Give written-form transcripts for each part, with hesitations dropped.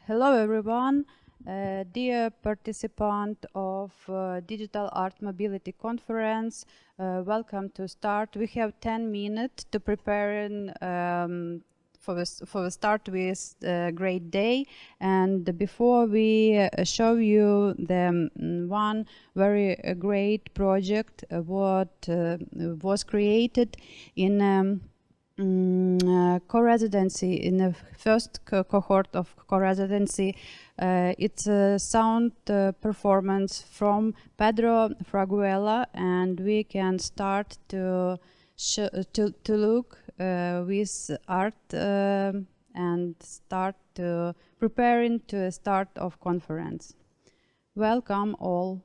Hello everyone, dear participant of Digital Art Mobility Conference. Welcome to start. We have 10 minutes to prepare for the start with a great day. And before we show you the one very great project what was created in co-residency, in the first cohort of co-residency. It's a sound performance from Pedro Fraguela, and we can start to look with art and start to preparing to a start of conference. Welcome all.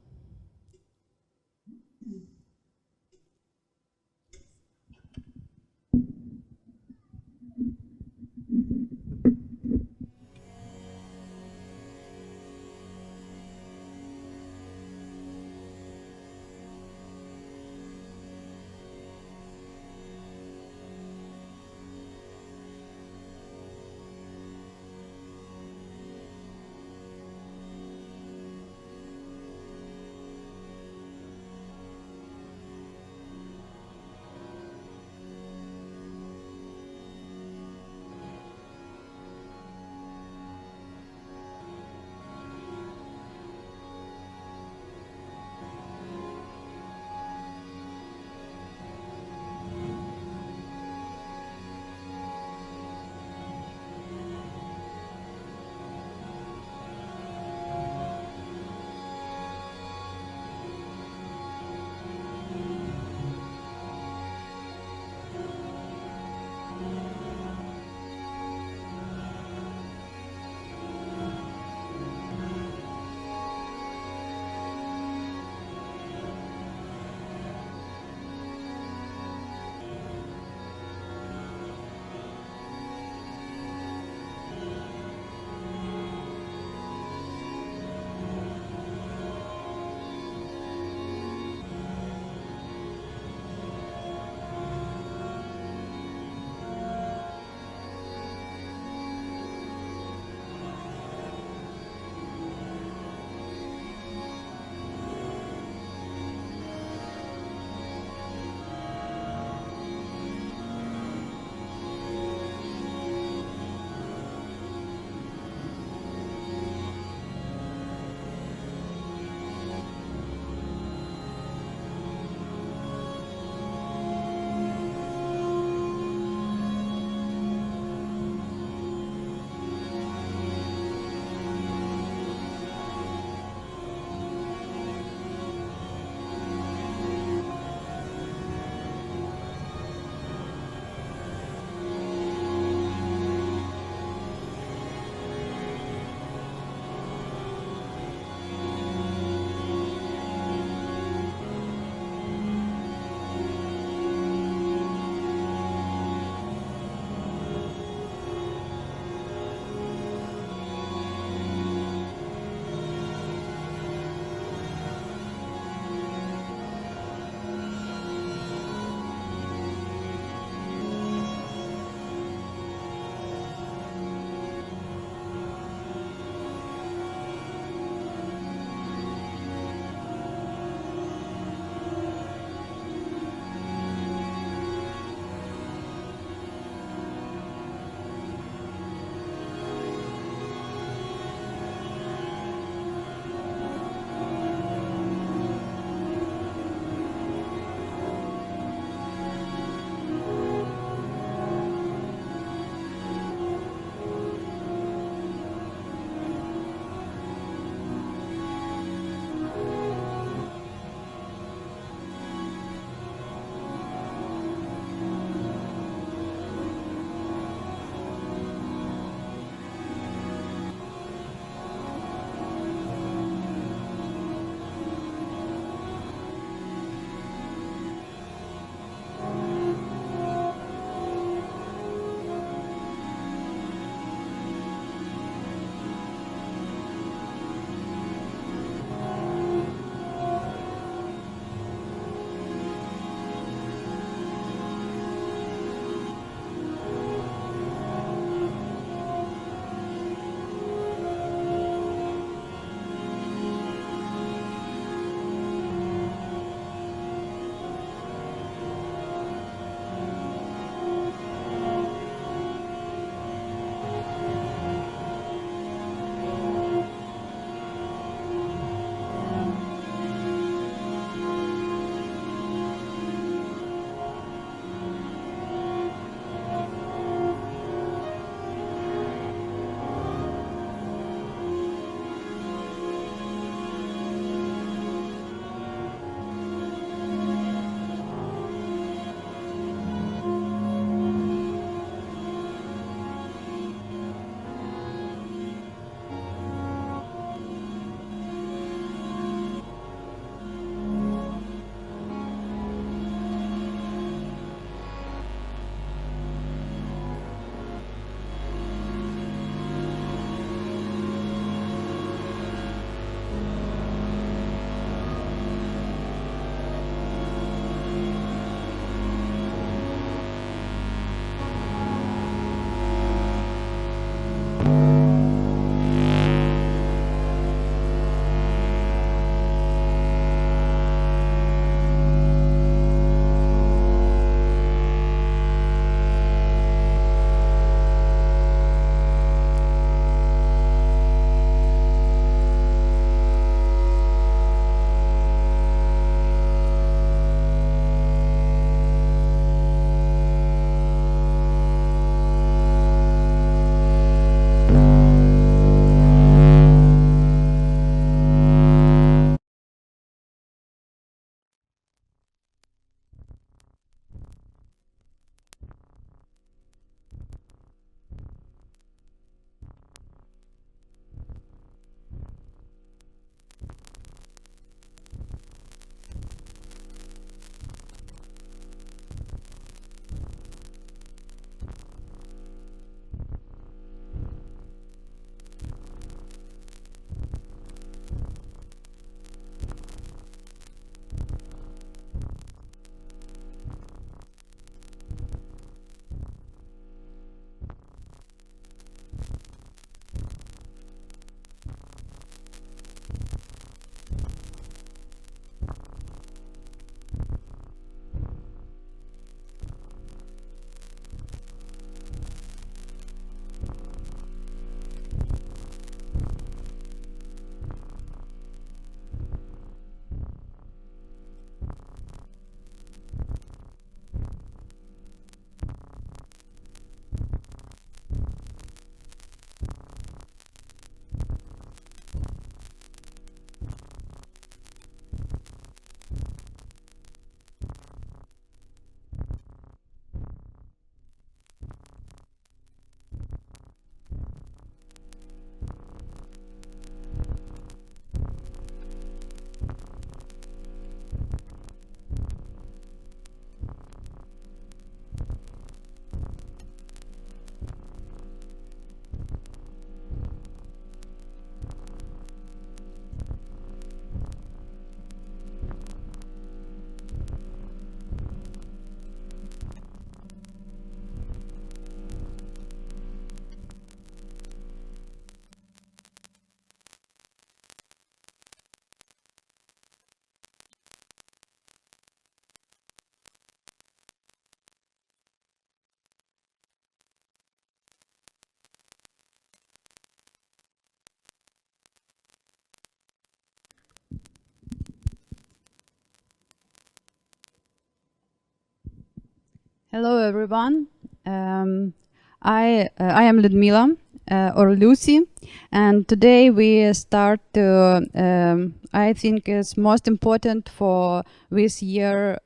Hello, everyone. I am Ludmila, or Lucy, and today we start to, I think is most important for this year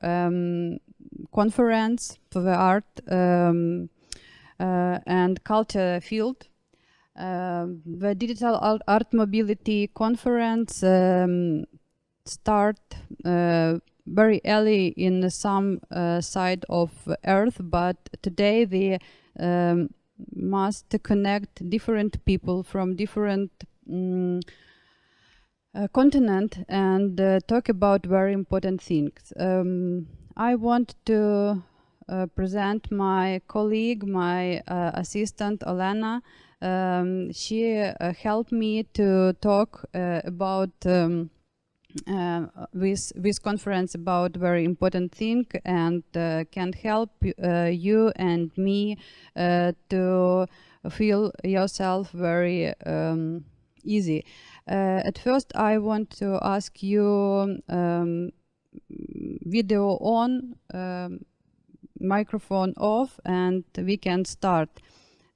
conference for the art and culture field. The Digital Art Mobility Conference start very early in some side of Earth, but today we must connect different people from different continent and talk about very important things. I want to present my colleague, my assistant Olena. She helped me to talk about this conference about very important thing and can help you and me to feel yourself very easy. At first I want to ask you video on, microphone off, and we can start.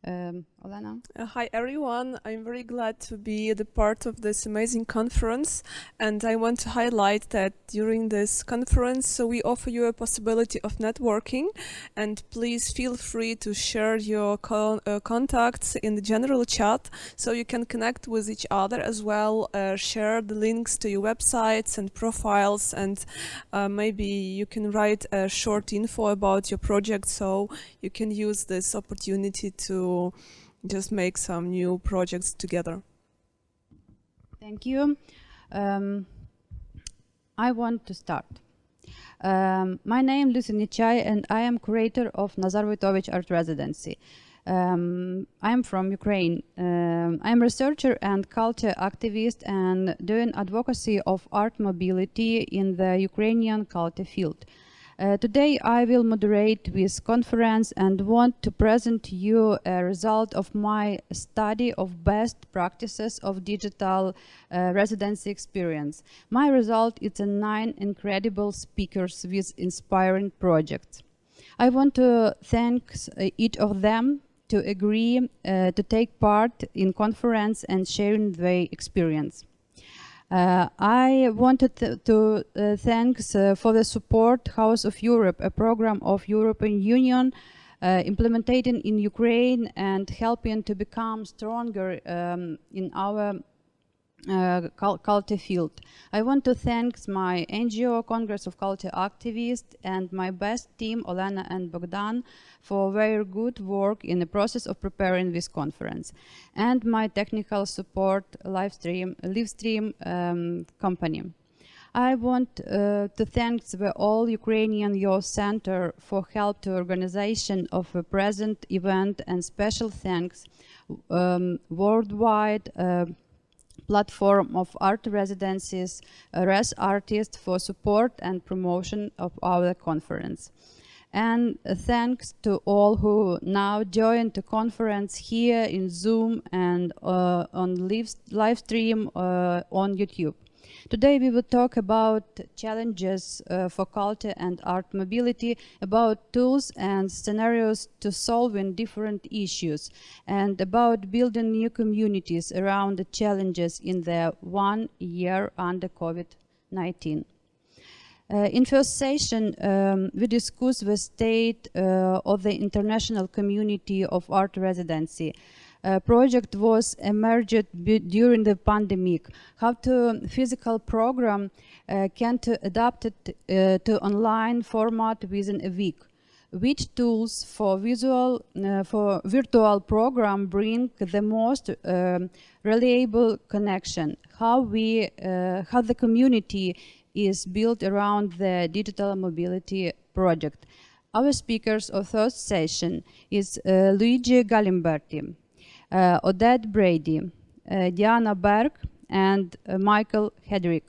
Olena? Hi everyone, I'm very glad to be the part of this amazing conference, and I want to highlight that during this conference we offer you a possibility of networking, and please feel free to share your contacts in the general chat so you can connect with each other as well, share the links to your websites and profiles, and maybe you can write a short info about your project so you can use this opportunity to just make some new projects together. Thank you. I want to start. My name is Nychai and I am curator of Nazar Vojtovich Art Residency. I am from Ukraine. I am researcher and culture activist and doing advocacy of art mobility in the Ukrainian culture field. Today I will moderate this conference and want to present to you a result of my study of best practices of digital residency experience. My result is 9 incredible speakers with inspiring projects. I want to thank each of them to agree to take part in conference and sharing their experience. I wanted to thank for the support House of Europe, a program of European Union implementing in Ukraine and helping to become stronger in our culture field. I want to thank my NGO, Congress of Culture Activists, and my best team, Olena and Bogdan, for very good work in the process of preparing this conference, and my technical support, Livestream company. I want to thank the All Ukrainian Youth Center for help to organization of a present event, and special thanks worldwide platform of art residencies, Artis for support and promotion of our conference. And thanks to all who now join the conference here in Zoom and on live stream on YouTube. Today we will talk about challenges for culture and art mobility, about tools and scenarios to solving different issues, and about building new communities around the challenges in the 1 year under COVID-19. In first session, we discussed the state of the international community of art residency. Project was emerged during the pandemic. How to physical program can to adapt it to online format within a week. Which tools for virtual program bring the most reliable connection? How the community is built around the digital mobility project. Our speakers of third session is Luigi Galimberti, Odette Brady, Diana Berg, and Michael Hedrick.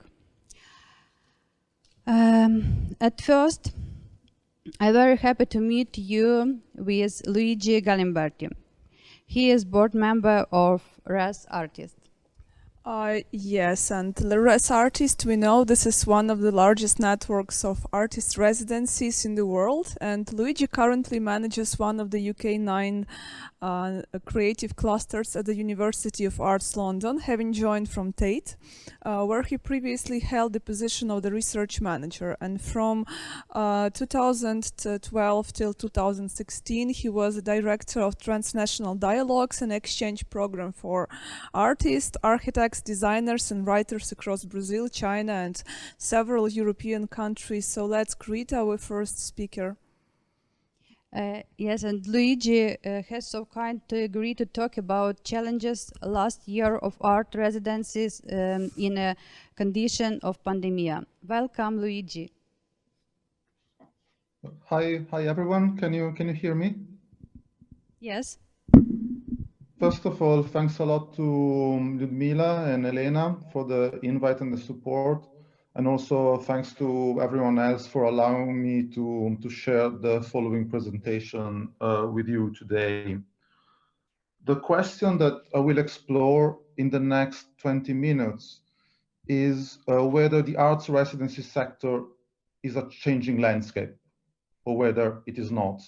At first, I'm very happy to meet you with Luigi Galimberti. He is board member of Artis. Yes, and as artists, we know this is one of the largest networks of artist residencies in the world, and Luigi currently manages one of the UK 9 creative clusters at the University of Arts London, having joined from Tate, where he previously held the position of the research manager. And from 2012 till 2016, he was the director of transnational dialogues and exchange program for artists, architects, designers, and writers across Brazil, China, and several European countries. So let's greet our first speaker. Yes, and Luigi has so kind to agree to talk about challenges last year of art residencies in a condition of pandemia. Welcome, Luigi. Hi everyone. Can you hear me? Yes. First of all, thanks a lot to Ludmila and Elena for the invite and the support, and also thanks to everyone else for allowing me to share the following presentation with you today. The question that I will explore in the next 20 minutes is whether the arts residency sector is a changing landscape or whether it is not.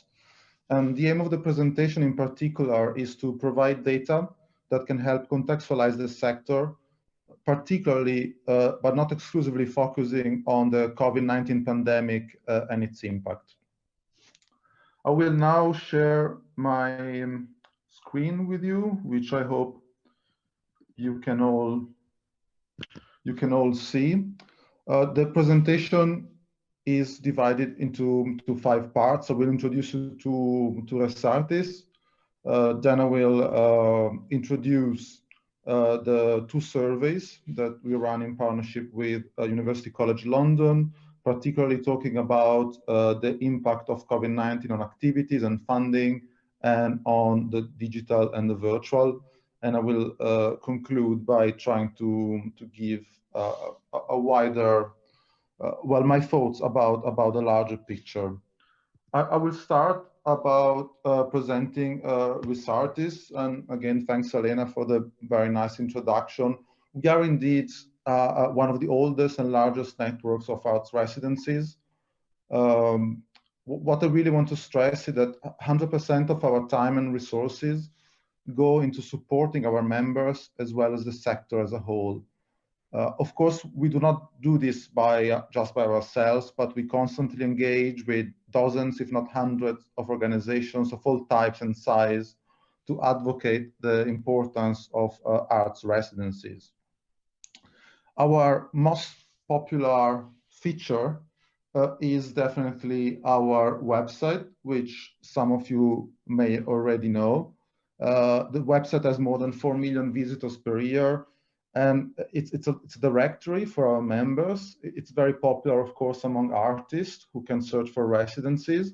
And the aim of the presentation in particular is to provide data that can help contextualize the sector, particularly, but not exclusively focusing on the COVID-19 pandemic and its impact. I will now share my screen with you, which I hope you can all see. The presentation is divided into 5 parts. I will introduce you to Artis. Then I will introduce the 2 surveys that we run in partnership with University College London, particularly talking about the impact of COVID-19 on activities and funding and on the digital and the virtual. And I will conclude by trying to give a wider my thoughts about the larger picture. I will start about presenting with Artis, and again, thanks Elena for the very nice introduction. We are indeed one of the oldest and largest networks of arts residencies. What I really want to stress is that 100% of our time and resources go into supporting our members as well as the sector as a whole. Of course, we do not do this just by ourselves, but we constantly engage with dozens, if not hundreds, of organizations of all types and size to advocate the importance of arts residencies. Our most popular feature is definitely our website, which some of you may already know. The website has more than 4 million visitors per year. And it's a directory for our members. It's very popular, of course, among artists who can search for residencies.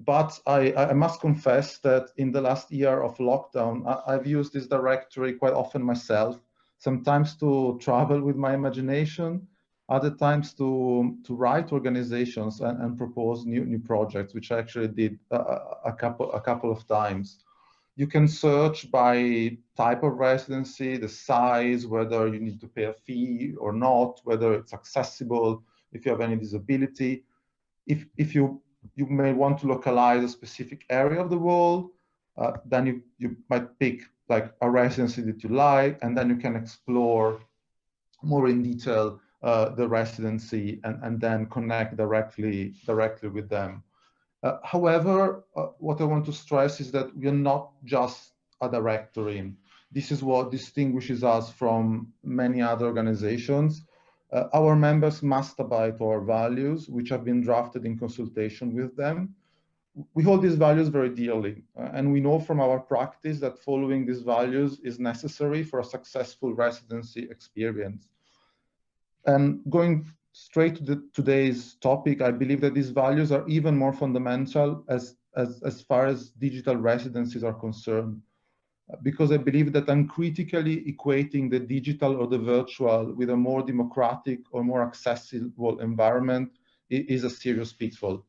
But I must confess that in the last year of lockdown, I've used this directory quite often myself, sometimes to travel with my imagination, other times to write organizations and propose new projects, which I actually did a couple of times. You can search by type of residency, the size, whether you need to pay a fee or not, whether it's accessible, if you have any disability. If you may want to localize a specific area of the world, then you might pick like a residency that you like, and then you can explore more in detail the residency and then connect directly with them. However, what I want to stress is that we are not just a directory. This is what distinguishes us from many other organizations. Our members must abide to our values, which have been drafted in consultation with them. We hold these values very dearly, and we know from our practice that following these values is necessary for a successful residency experience. And going straight to today's topic, I believe that these values are even more fundamental as far as digital residencies are concerned, because I believe that uncritically equating the digital or the virtual with a more democratic or more accessible environment is a serious pitfall.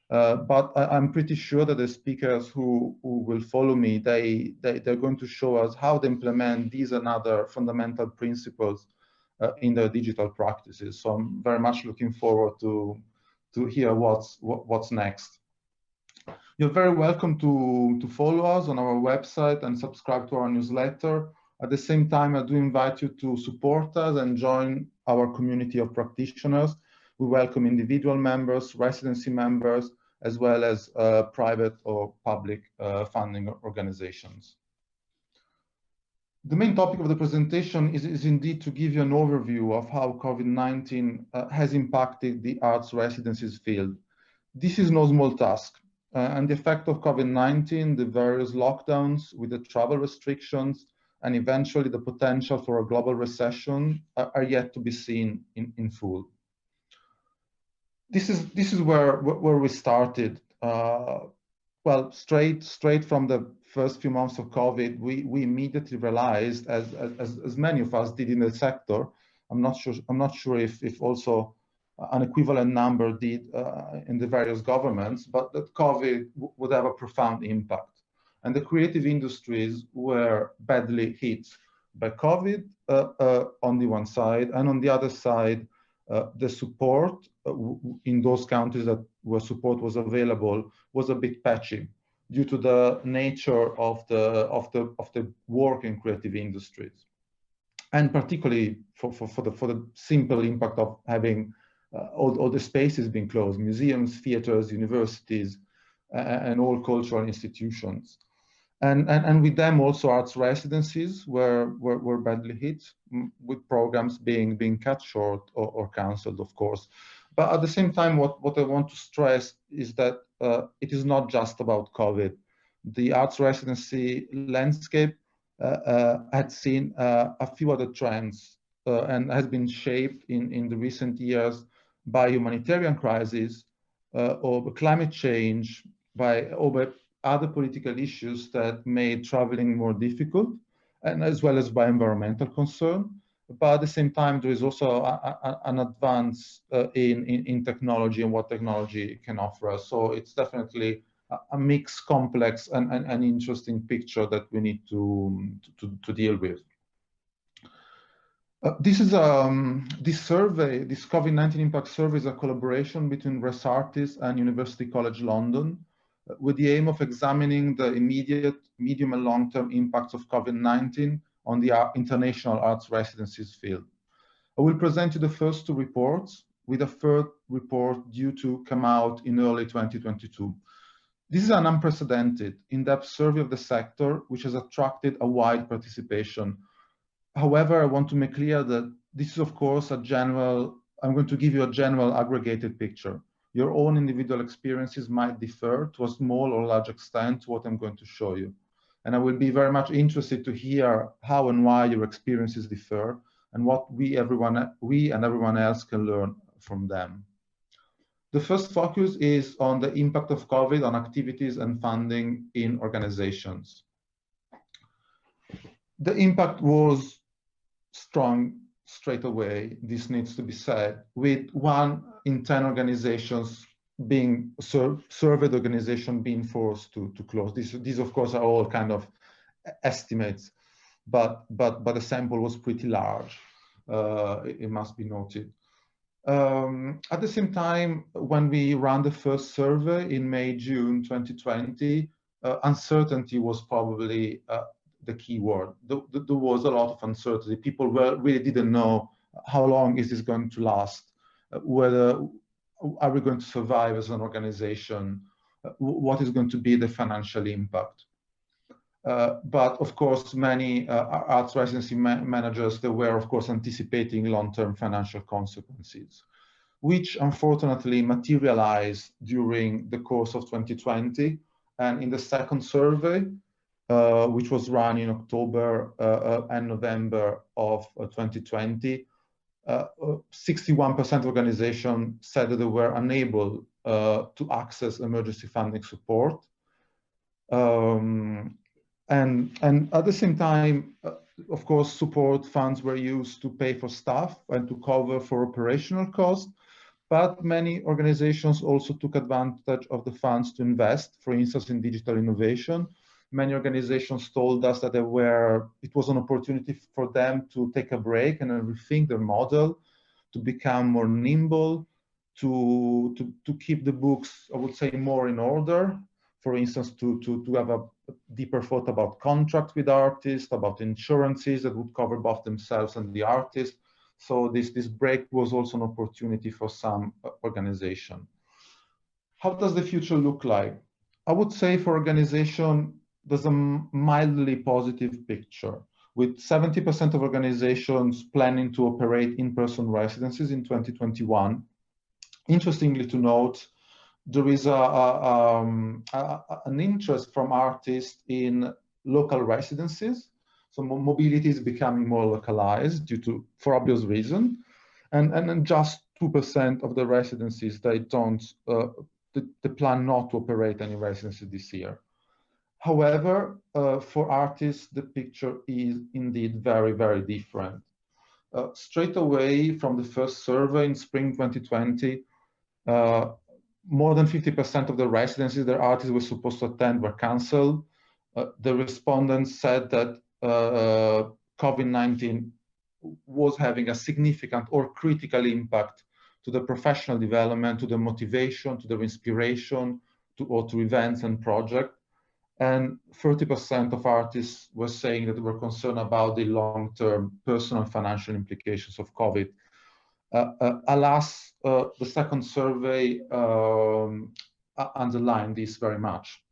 But I'm pretty sure that the speakers who will follow me, they're going to show us how they implement these and other fundamental principles in their digital practices. So I'm very much looking forward to hear what's next. You're very welcome to follow us on our website and subscribe to our newsletter. At the same time, I do invite you to support us and join our community of practitioners. We welcome individual members, residency members, as well as private or public funding organizations. The main topic of the presentation is indeed to give you an overview of how COVID-19 has impacted the arts residencies field. This is no small task, and the effect of COVID-19, the various lockdowns with the travel restrictions, and eventually the potential for a global recession are yet to be seen in full. This is where we started. Well, straight from the first few months of COVID, we immediately realized, as many of us did in the sector. I'm not sure if also an equivalent number did in the various governments, but that COVID would have a profound impact. And the creative industries were badly hit by COVID on the one side, and on the other side, the support in those countries where support was available was a bit patchy due to the nature of the work in creative industries, and particularly for the simple impact of having all the spaces being closed: museums, theaters, universities, and all cultural institutions. And with them also arts residencies were badly hit, with programs being cut short or cancelled, of course. But at the same time, what I want to stress is that it is not just about COVID. The arts residency landscape had seen a few other trends and has been shaped in the recent years by humanitarian crises or climate change, by other political issues that made traveling more difficult, and as well as by environmental concern. But at the same time, there is also an advance in technology and what technology can offer us. So it's definitely a mixed, complex, and an interesting picture that we need to deal with. This survey, this COVID-19 impact survey, is a collaboration between Artis and University College London, with the aim of examining the immediate, medium, and long-term impacts of COVID-19 on the international arts residencies field. I will present you the first two reports, with a third report due to come out in early 2022. This is an unprecedented, in-depth survey of the sector, which has attracted a wide participation. However, I want to make clear that this is, of course, I'm going to give you a general aggregated picture. Your own individual experiences might differ to a small or large extent to what I'm going to show you. And I will be very much interested to hear how and why your experiences differ and what we and everyone else can learn from them. The first focus is on the impact of COVID on activities and funding in organizations. The impact was strong straight away, this needs to be said, with 1 in 10 organizations being surveyed organization being forced to close. These of course are all kind of estimates, but the sample was pretty large, it must be noted. At the same time, when we ran the first survey in May-June 2020, uncertainty was probably the key word. There was a lot of uncertainty. People really didn't know how long is this going to last, whether are we going to survive as an organization, what is going to be the financial impact. But of course, many arts residency managers, they were of course anticipating long-term financial consequences, which unfortunately materialized during the course of 2020. And in the second survey, which was run in October and November of 2020, 61% of organizations said that they were unable to access emergency funding support. And at the same time, of course, support funds were used to pay for staff and to cover for operational costs. But many organizations also took advantage of the funds to invest, for instance, in digital innovation. Many organizations told us that it was an opportunity for them to take a break and rethink their model, to become more nimble, to keep the books, I would say, more in order. For instance, to have a deeper thought about contracts with artists, about insurances that would cover both themselves and the artist. So this break was also an opportunity for some organization. How does the future look like? I would say for organization, there's a mildly positive picture, with 70% of organizations planning to operate in-person residencies in 2021. Interestingly to note, there is an interest from artists in local residencies. So mobility is becoming more localized for obvious reason. And just 2% of the residencies, they plan not to operate any residency this year. However, for artists, the picture is indeed very, very different. Straight away from the first survey in spring 2020, more than 50% of the residencies that artists were supposed to attend were canceled. The respondents said that COVID-19 was having a significant or critical impact to the professional development, to the motivation, to the inspiration, to events and projects. And 30% of artists were saying that they were concerned about the long-term personal and financial implications of COVID. Alas, the second survey underlined this very much,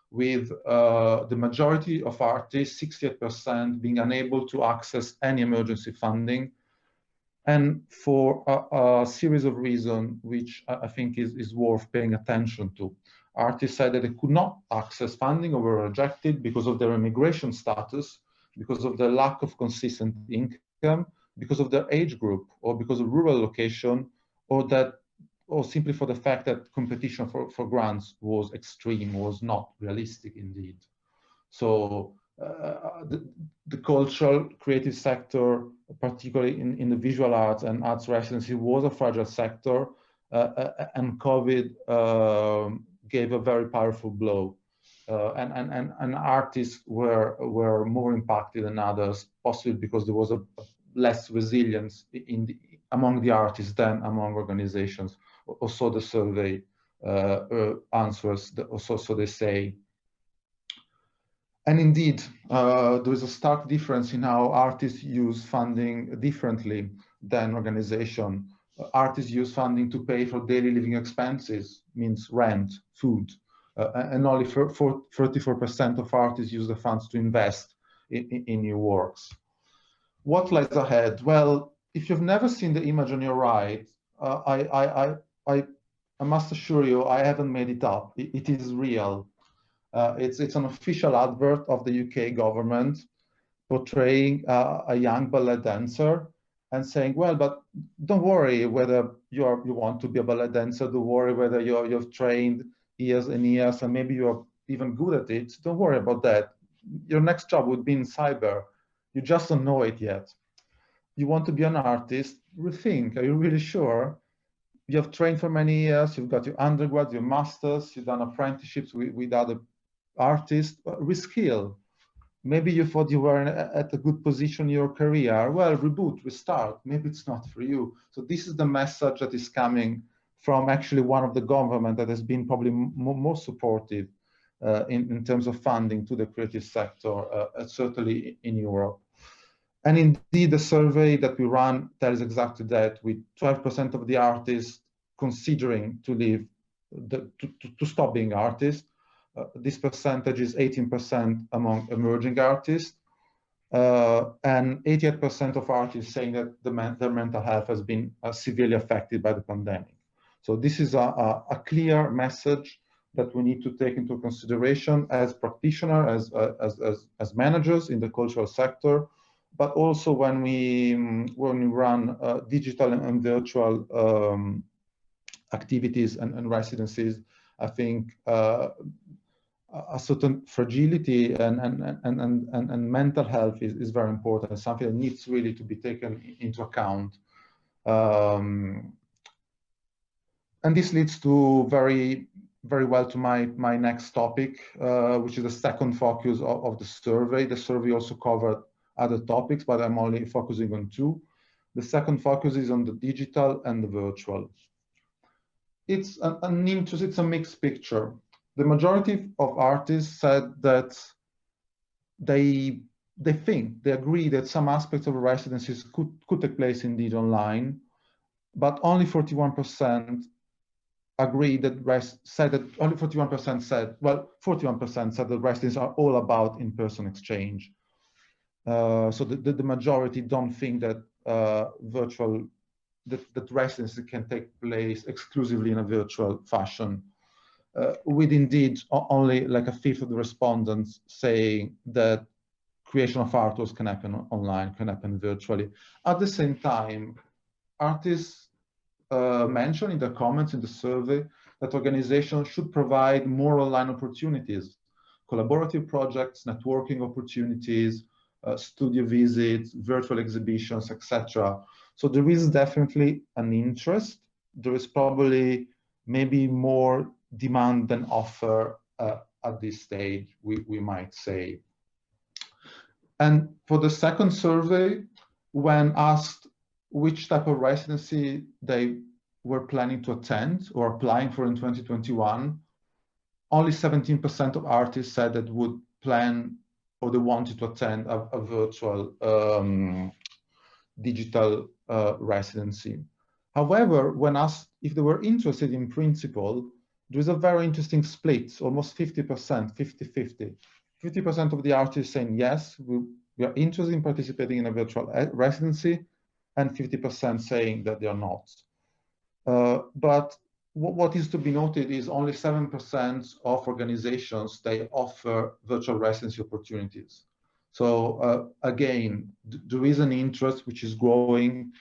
with the majority of artists, 68%, being unable to access any emergency funding, and for a series of reasons, which I think is worth paying attention to. Artists said that they could not access funding or were rejected because of their immigration status, because of their lack of consistent income, because of their age group, or because of rural location, or simply for the fact that competition for grants was extreme, was not realistic indeed. So the cultural creative sector, particularly in the visual arts and arts residency, was a fragile sector, and COVID gave a very powerful blow. And artists were more impacted than others, possibly because there was a less resilience among the artists than among organizations. Also, the survey answers, so they say. And indeed, there is a stark difference in how artists use funding differently than organization. Artists use funding to pay for daily living expenses, means rent, food, and only 34% of artists use the funds to invest in new works. What lies ahead? Well, if you've never seen the image on your right, I must assure you, I haven't made it up. It is real. It's an official advert of the UK government portraying a young ballet dancer and saying, well, but don't worry whether you want to be a ballet dancer, don't worry whether you've trained years and years and maybe you're even good at it. Don't worry about that. Your next job would be in cyber. You just don't know it yet. You want to be an artist? Rethink. Are you really sure? You have trained for many years. You've got your undergrad, your masters. You've done apprenticeships with other artists. Reskill. Maybe you thought you were at a good position in your career. Well, reboot, restart. Maybe it's not for you. So this is the message that is coming from actually one of the government that has been probably more supportive in terms of funding to the creative sector, certainly in Europe. And indeed, the survey that we ran tells exactly that, with 12% of the artists considering to leave, to stop being artists. This percentage is 18% among emerging artists, and 88% of artists saying that their mental health has been severely affected by the pandemic. So this is a clear message that we need to take into consideration as practitioners, as managers in the cultural sector, but also when we run digital and virtual activities and residencies. I think a certain fragility and mental health is very important. It's something that needs really to be taken into account. And this leads to very well to my next topic, which is the second focus of the survey. The survey also covered other topics, but I'm only focusing on two. The second focus is on the digital and the virtual. It's it's a mixed picture. The majority of artists said that they agree that some aspects of residencies could take place indeed online, but only 41% agree that only 41% said, well, 41% said that residencies are all about in-person exchange. So the majority don't think that that residency can take place exclusively in a virtual fashion. With indeed only like a fifth of the respondents saying that creation of artworks can happen online, can happen virtually. At the same time, artists mentioned in the comments in the survey that organizations should provide more online opportunities, collaborative projects, networking opportunities, studio visits, virtual exhibitions, etc. So there is definitely an interest. There is probably maybe more demand than offer at this stage, we might say. And for the second survey, when asked which type of residency they were planning to attend or applying for in 2021, only 17% of artists said that would plan or they wanted to attend a virtual digital residency. However, when asked if they were interested in principle, there is a very interesting split, almost 50%, 50-50. 50% of the artists saying yes, we are interested in participating in a virtual residency, and 50% saying that they are not. But what is to be noted is only 7% of organizations, they offer virtual residency opportunities. So again, there is an interest which is growing.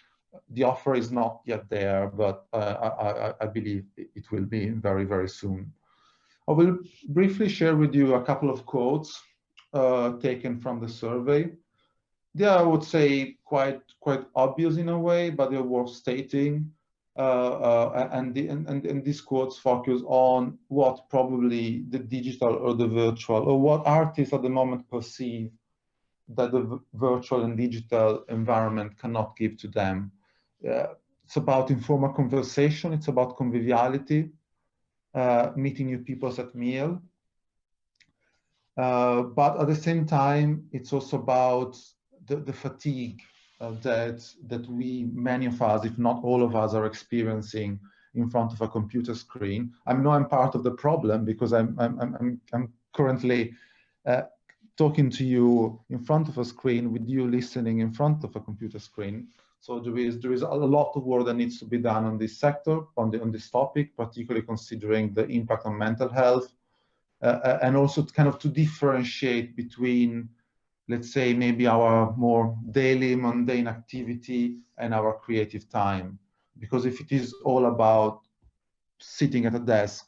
The offer is not yet there, but I believe it will be very, very soon. I will briefly share with you a couple of quotes taken from the survey. They are, I would say, quite obvious in a way, but they're worth stating. And these quotes focus on what probably the digital or the virtual, or what artists at the moment perceive that the virtual and digital environment cannot give to them. It's about informal conversation, it's about conviviality, meeting new people at meal. But at the same time, it's also about the fatigue that many of us, if not all of us, are experiencing in front of a computer screen. I know I'm part of the problem because I'm currently talking to you in front of a screen with you listening in front of a computer screen. So there is a lot of work that needs to be done on this sector, on this topic, particularly considering the impact on mental health, and also kind of to differentiate between, let's say, maybe our more daily mundane activity and our creative time. Because if it is all about sitting at a desk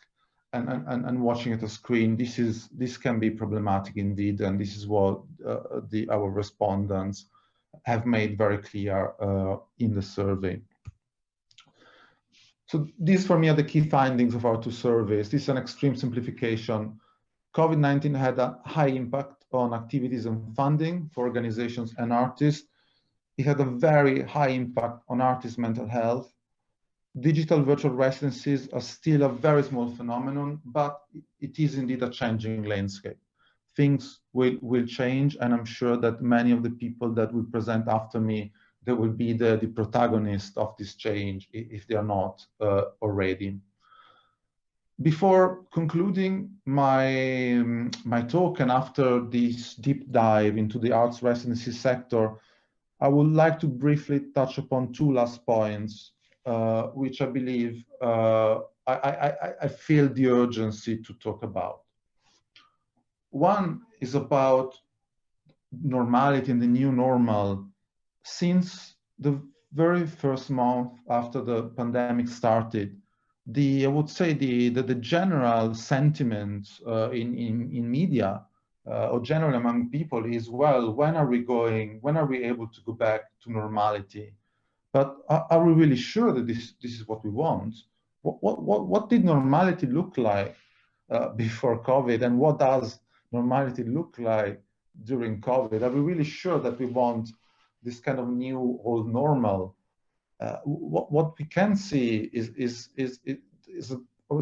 and watching at a screen, this can be problematic indeed, and this is what our respondents have made very clear in the survey. So these for me are the key findings of our two surveys. This is an extreme simplification. COVID-19 had a high impact on activities and funding for organizations and artists. It had a very high impact on artists' mental health. Digital virtual residencies are still a very small phenomenon, but it is indeed a changing landscape. Things will change, and I'm sure that many of the people that will present after me, they will be the protagonist of this change if they are not already. Before concluding my talk, and after this deep dive into the arts residency sector, I would like to briefly touch upon two last points, which I believe I feel the urgency to talk about. One is about normality and the new normal. Since the very first month after the pandemic started, I would say the general sentiment in media or generally among people is, well, when are we able to go back to normality? But are we really sure that this is what we want? what did normality look like before COVID, and what does normality look like during COVID? Are we really sure that we want this kind of new old normal? What we can see is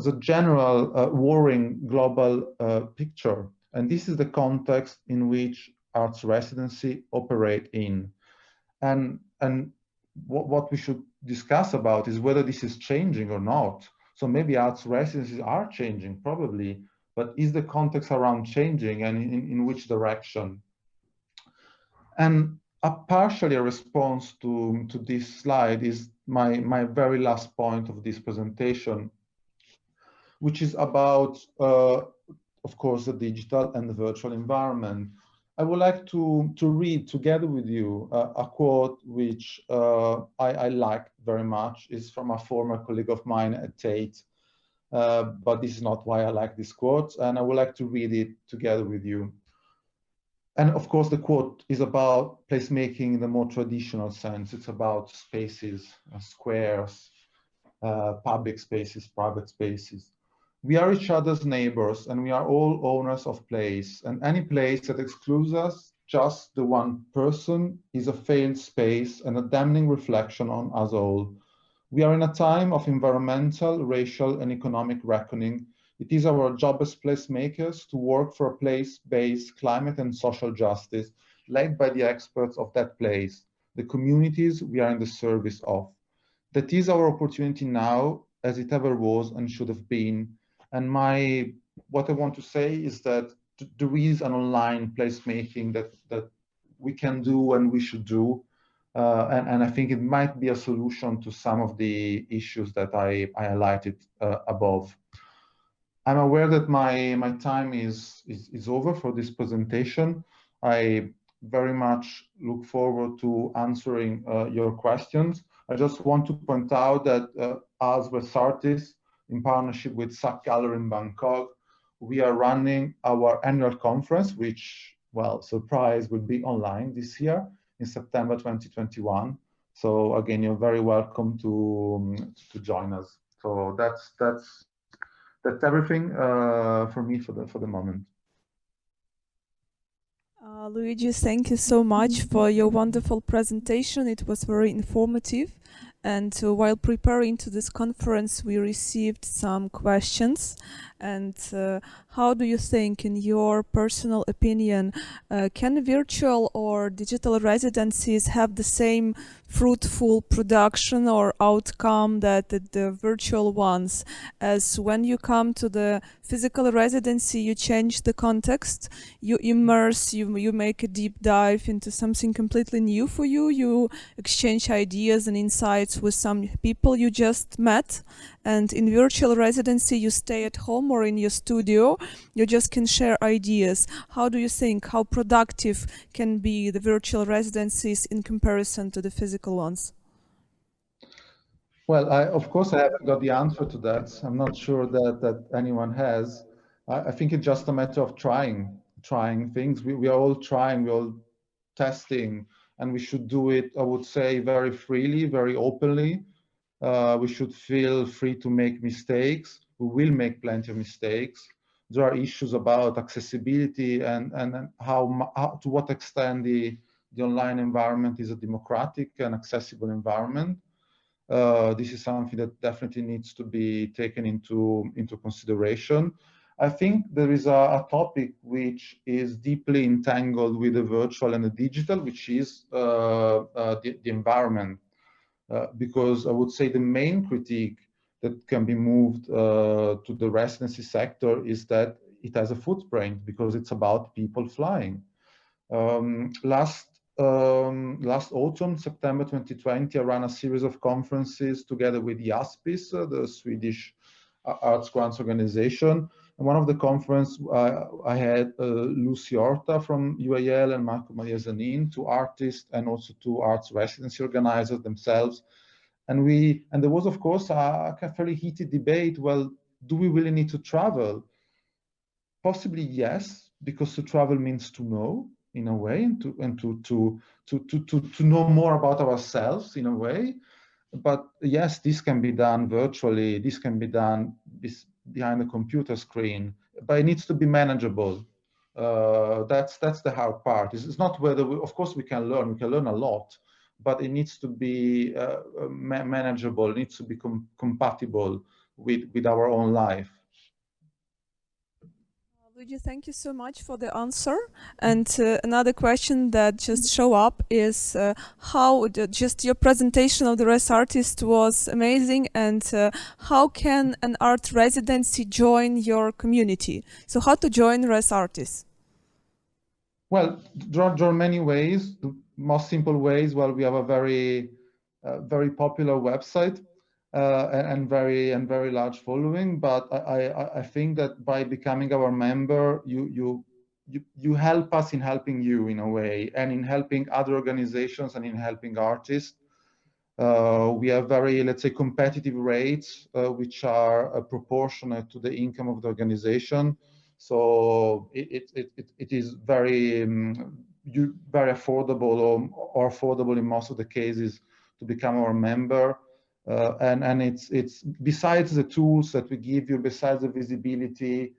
a general worrying global picture, and this is the context in which arts residency operate in. And what we should discuss about is whether this is changing or not. So maybe arts residencies are changing, probably, but is the context around changing, and in which direction? And partially a response to this slide is my very last point of this presentation, which is about, of course, the digital and the virtual environment. I would like to read together with you a quote which I liked very much. It's from a former colleague of mine at Tate, but this is not why I like this quote, and I would like to read it together with you. And of course, the quote is about placemaking in the more traditional sense. It's about spaces, squares, public spaces, private spaces. We are each other's neighbors, and we are all owners of place. And any place that excludes us, just the one person, is a failed space and a damning reflection on us all. We are in a time of environmental, racial, and economic reckoning. It is our job as placemakers to work for a place-based climate and social justice led by the experts of that place, the communities we are in the service of. That is our opportunity now, as it ever was and should have been. And what I want to say is that there is an online placemaking that we can do and we should do. And I think it might be a solution to some of the issues that I highlighted above. I'm aware that my time is over for this presentation. I very much look forward to answering your questions. I just want to point out that as with Artis, in partnership with SAC Gallery in Bangkok, we are running our annual conference, which, well, surprise, will be online this year in September 2021. So again, you're very welcome to join us. So that's everything for me for the moment. Luigi, thank you so much for your wonderful presentation. It was very informative. And while preparing to this conference, we received some questions. And how do you think, in your personal opinion, can virtual or digital residencies have the same fruitful production or outcome that the virtual ones? As when you come to the physical residency, you change the context, you immerse, you make a deep dive into something completely new for you, you exchange ideas and insights with some people you just met. And in virtual residency, you stay at home or in your studio, you just can share ideas. How do you think, how productive can be the virtual residencies in comparison to the physical ones? Well, of course, I haven't got the answer to that. I'm not sure that anyone has. I think it's just a matter of trying things. We are all trying, we're all testing, and we should do it, I would say, very freely, very openly. We should feel free to make mistakes. We will make plenty of mistakes. There are issues about accessibility and how to what extent the online environment is a democratic and accessible environment. This is something that definitely needs to be taken into consideration. I think there is a topic which is deeply entangled with the virtual and the digital, which is the environment. Because I would say the main critique that can be moved to the residency sector is that it has a footprint because it's about people flying. Last autumn, September 2020, I ran a series of conferences together with the Artis, the Swedish arts grants organization. And one of the conferences, I had Lucy Horta from UAL and Marco Maria Zanin, two artists and also two arts residency organizers themselves. And there was, of course, a fairly heated debate. Well, do we really need to travel? Possibly yes, because to travel means to know in a way, and to know more about ourselves in a way. but yes, this can be done virtually. This can be done behind a computer screen, but it needs to be manageable. That's the hard part. It's not whether of course we can learn a lot, but it needs to be manageable. It needs to be compatible with our own life. Luigi, thank you so much for the answer. And another question that just show up is how just your presentation of the Res Artist was amazing, and how can an art residency join your community? So how to join Res Artist? Well, there are many ways. The most simple ways, well, we have a very popular website and very large following. But I think that by becoming our member, you help us in helping you in a way, and in helping other organizations and in helping artists. We have very, let's say, competitive rates, which are proportionate to the income of the organization. So it is very very affordable, or affordable in most of the cases, to become our member. And it's besides the tools that we give you, besides the visibility,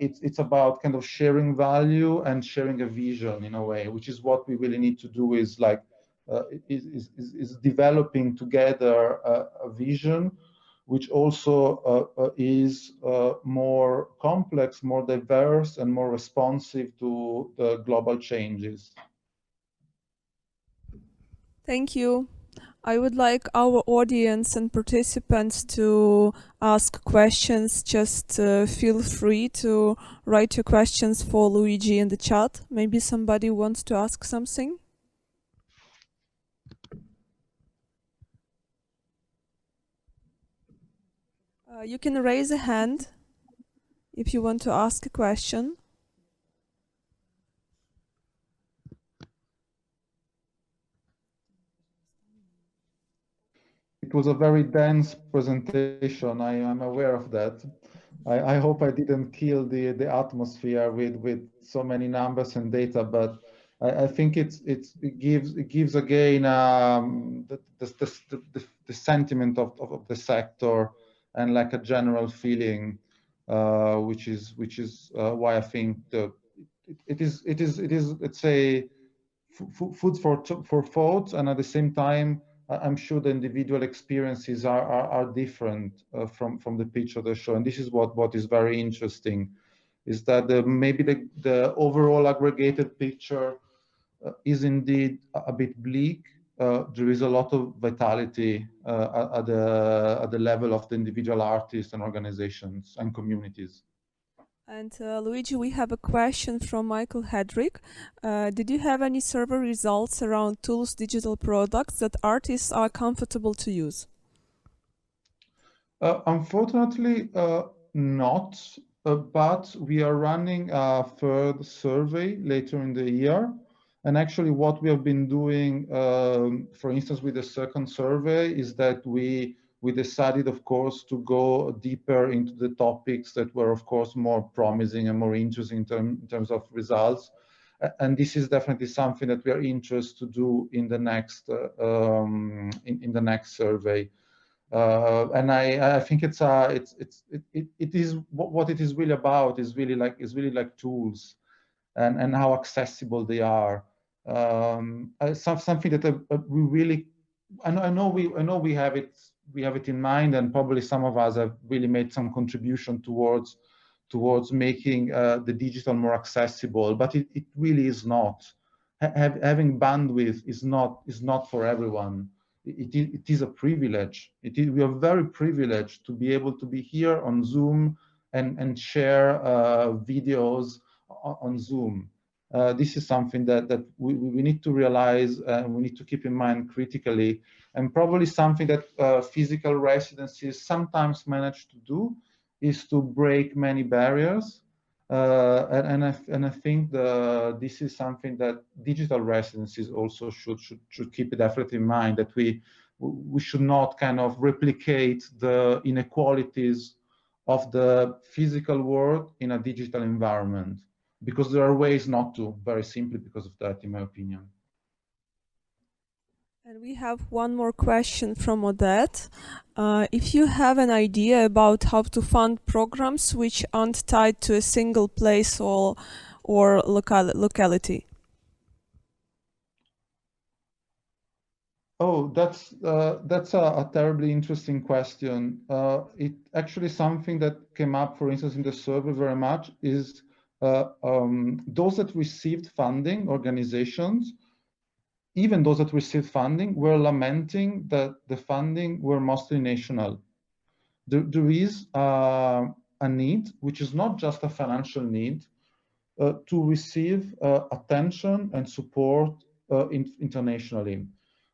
it's about kind of sharing value and sharing a vision in a way, which is what we really need to do, is like is developing together a vision which also is more complex, more diverse, and more responsive to the global changes. Thank you. I would like our audience and participants to ask questions. Just feel free to write your questions for Luigi in the chat. Maybe somebody wants to ask something. You can raise a hand if you want to ask a question. It was a very dense presentation. I am aware of that. I hope I didn't kill the atmosphere with so many numbers and data, but I think it gives again the sentiment of the sector, and like a general feeling, which is why I think it is, let's say, food for thought, and at the same time, I'm sure the individual experiences are different from the pitch of the show, and this is what is very interesting, is that maybe the overall aggregated picture is indeed a bit bleak. There is a lot of vitality at the level of the individual artists and organizations and communities. And Luigi, we have a question from Michael Hedrick. Did you have any survey results around tools, digital products that artists are comfortable to use? Unfortunately, not. But we are running a third survey later in the year. And actually what we have been doing, for instance, with the second survey, is that we decided, of course, to go deeper into the topics that were, of course, more promising and more interesting in terms of results. And this is definitely something that we are interested to do in the next in the next survey. And I think it is what it is really about, is really like tools and how accessible they are. Something that we really, I know we have it in mind, and probably some of us have really made some contribution towards making the digital more accessible, but it really is not. Having bandwidth is not for everyone. It is a privilege. We are very privileged to be able to be here on Zoom and share videos on Zoom. This is something that we need to realize, and we need to keep in mind critically, and probably something that physical residencies sometimes manage to do is to break many barriers. And I think this is something that digital residencies also should keep definitely in mind, that we should not kind of replicate the inequalities of the physical world in a digital environment, because there are ways not to, very simply because of that, in my opinion. And we have one more question from Odette. If you have an idea about how to fund programs which aren't tied to a single place or locality. Oh, that's a terribly interesting question. It actually something that came up, for instance, in the survey very much is those that received funding, organizations, even those that received funding, were lamenting that the funding were mostly national. There is a need, which is not just a financial need, to receive attention and support internationally.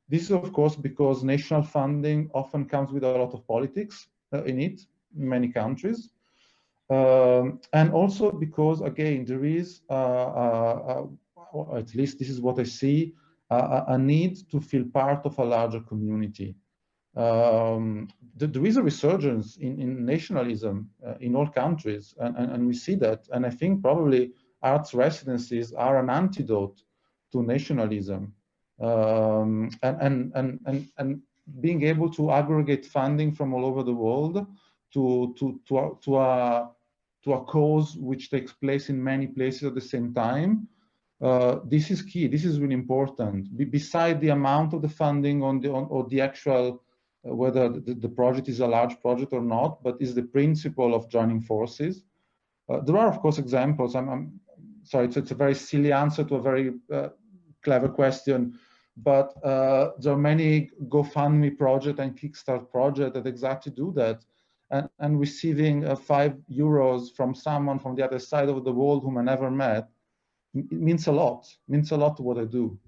This is, of course, because national funding often comes with a lot of politics in it, in many countries. And also because, again, there is, or at least this is what I see, a need to feel part of a larger community. There is a resurgence in nationalism in all countries, and we see that. And I think probably arts residencies are an antidote to nationalism. And being able to aggregate funding from all over the world to a cause which takes place in many places at the same time. This is key. This is really important. Beside the amount of the funding or the actual whether the project is a large project or not, but is the principle of joining forces. There are, of course, examples. I'm sorry, it's a very silly answer to a very clever question, but there are many GoFundMe project and Kickstart project that exactly do that. And receiving €5 from someone from the other side of the world whom I never met, it means a lot to what I do.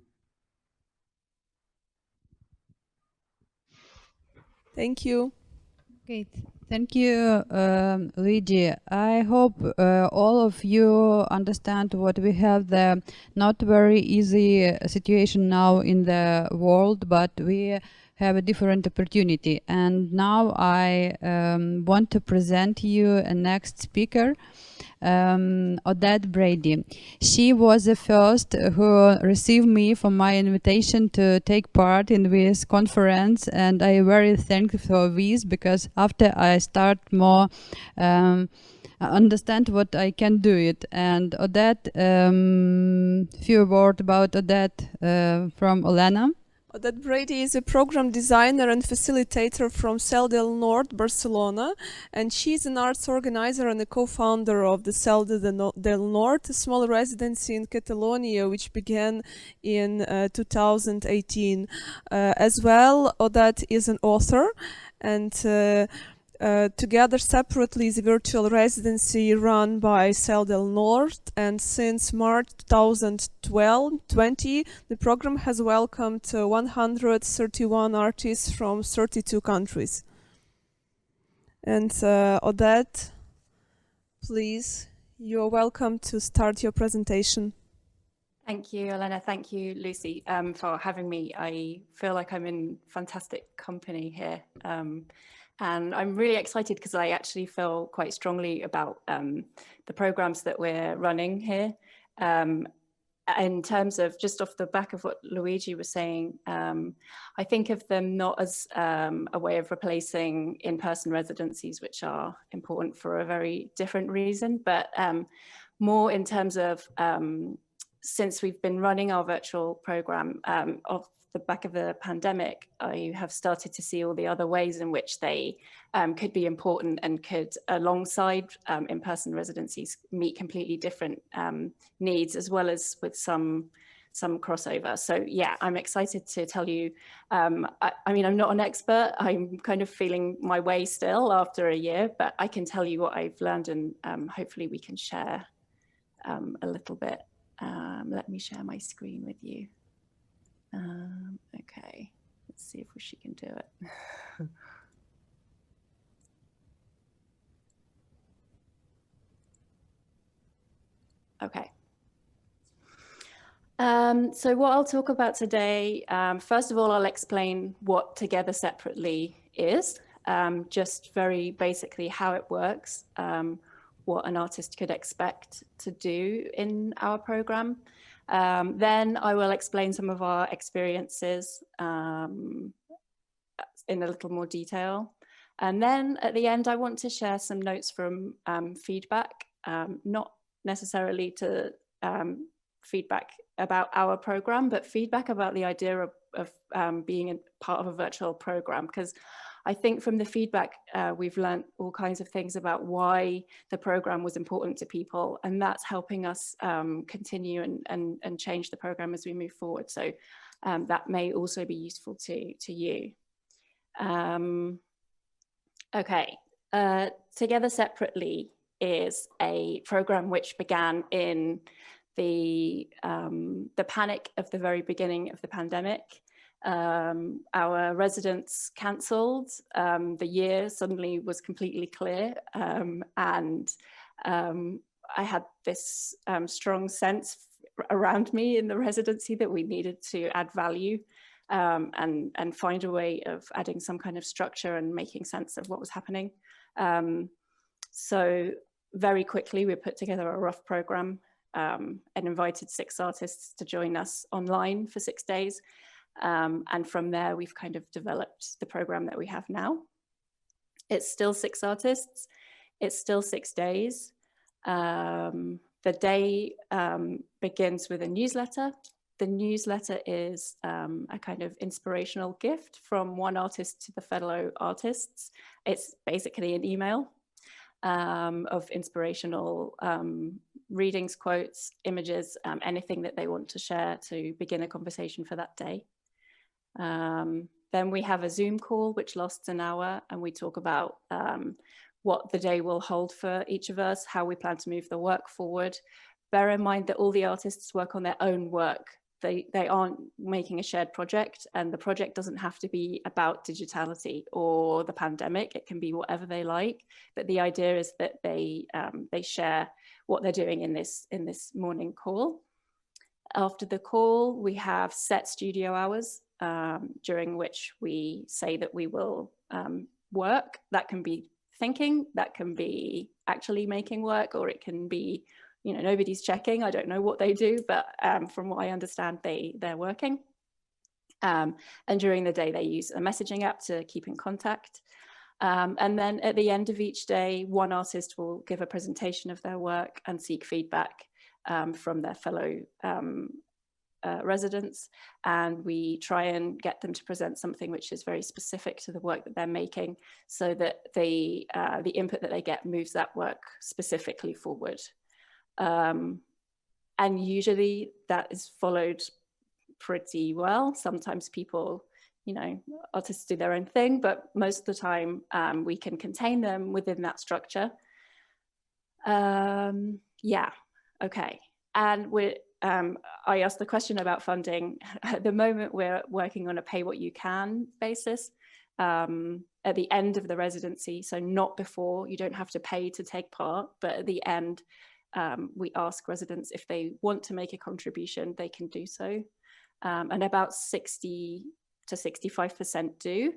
Thank you. Great. Thank you, Luigi. I hope all of you understand what we have the not very easy situation now in the world, but we have a different opportunity. And now I want to present you a next speaker, Odette Brady. She was the first who received me for my invitation to take part in this conference, and I very thankful for this, because after I start more understand what I can do it. And Odette, few words about Odette from Olena. Odette Brady is a program designer and facilitator from Cel del Nord, Barcelona, and she's an arts organizer and a co-founder of the Cel del Nord, a small residency in Catalonia, which began in 2018. As well, Odette is an author, and together separately is a virtual residency run by Cel del Nord, and since March 2020 the program has welcomed 131 artists from 32 countries. And Odette, please, you're welcome to start your presentation. Thank you, Elena. Thank you, Lucy, for having me. I feel like I'm in fantastic company here. And I'm really excited because I actually feel quite strongly about the programs that we're running here. In terms of, just off the back of what Luigi was saying, I think of them not as a way of replacing in-person residencies, which are important for a very different reason, but more in terms of, since we've been running our virtual program off the back of the pandemic, I have started to see all the other ways in which they could be important and could, alongside in-person residencies, meet completely different needs, as well as with some crossover. So yeah, I'm excited to tell you, I mean, I'm not an expert. I'm kind of feeling my way still after a year, but I can tell you what I've learned, and hopefully we can share a little bit. Let me share my screen with you. Okay, let's see if she can do it. Okay. So what I'll talk about today, first of all, I'll explain what Together Separately is, just very basically how it works, what an artist could expect to do in our program. Then I will explain some of our experiences in a little more detail. And then at the end, I want to share some notes from feedback, not necessarily to feedback about our program, but feedback about the idea of being a part of a virtual program. Because I think from the feedback, we've learned all kinds of things about why the program was important to people, and that's helping us continue and change the program as we move forward. So that may also be useful to you. Okay, Together Separately is a program which began in the panic of the very beginning of the pandemic. Our residents cancelled, the year suddenly was completely clear, and I had this strong sense around me in the residency that we needed to add value and find a way of adding some kind of structure and making sense of what was happening. So very quickly we put together a rough program and invited 6 artists to join us online for 6 days. And from there, we've kind of developed the program that we have now. It's still 6 artists. It's still 6 days. The day begins with a newsletter. The newsletter is a kind of inspirational gift from one artist to the fellow artists. It's basically an email of inspirational readings, quotes, images, anything that they want to share to begin a conversation for that day. Then we have a Zoom call, which lasts an hour, and we talk about what the day will hold for each of us, how we plan to move the work forward. Bear in mind that all the artists work on their own work. They aren't making a shared project, and the project doesn't have to be about digitality or the pandemic. It can be whatever they like, but the idea is that they share what they're doing in this morning call. After the call, we have set studio hours during which we say that we will work. That can be thinking, that can be actually making work, or it can be, you know, nobody's checking. I don't know what they do, but from what I understand, they're working. And during the day, they use a messaging app to keep in contact. And then at the end of each day, one artist will give a presentation of their work and seek feedback from their fellow residents. And we try and get them to present something which is very specific to the work that they're making, so that the input that they get moves that work specifically forward. And usually that is followed pretty well. Sometimes people, you know, artists do their own thing, but most of the time we can contain them within that structure. Yeah, okay. And I asked the question about funding. At the moment, we're working on a pay what you can basis at the end of the residency. So not before, you don't have to pay to take part, but at the end, we ask residents if they want to make a contribution, they can do so. And about 60 to 65% do.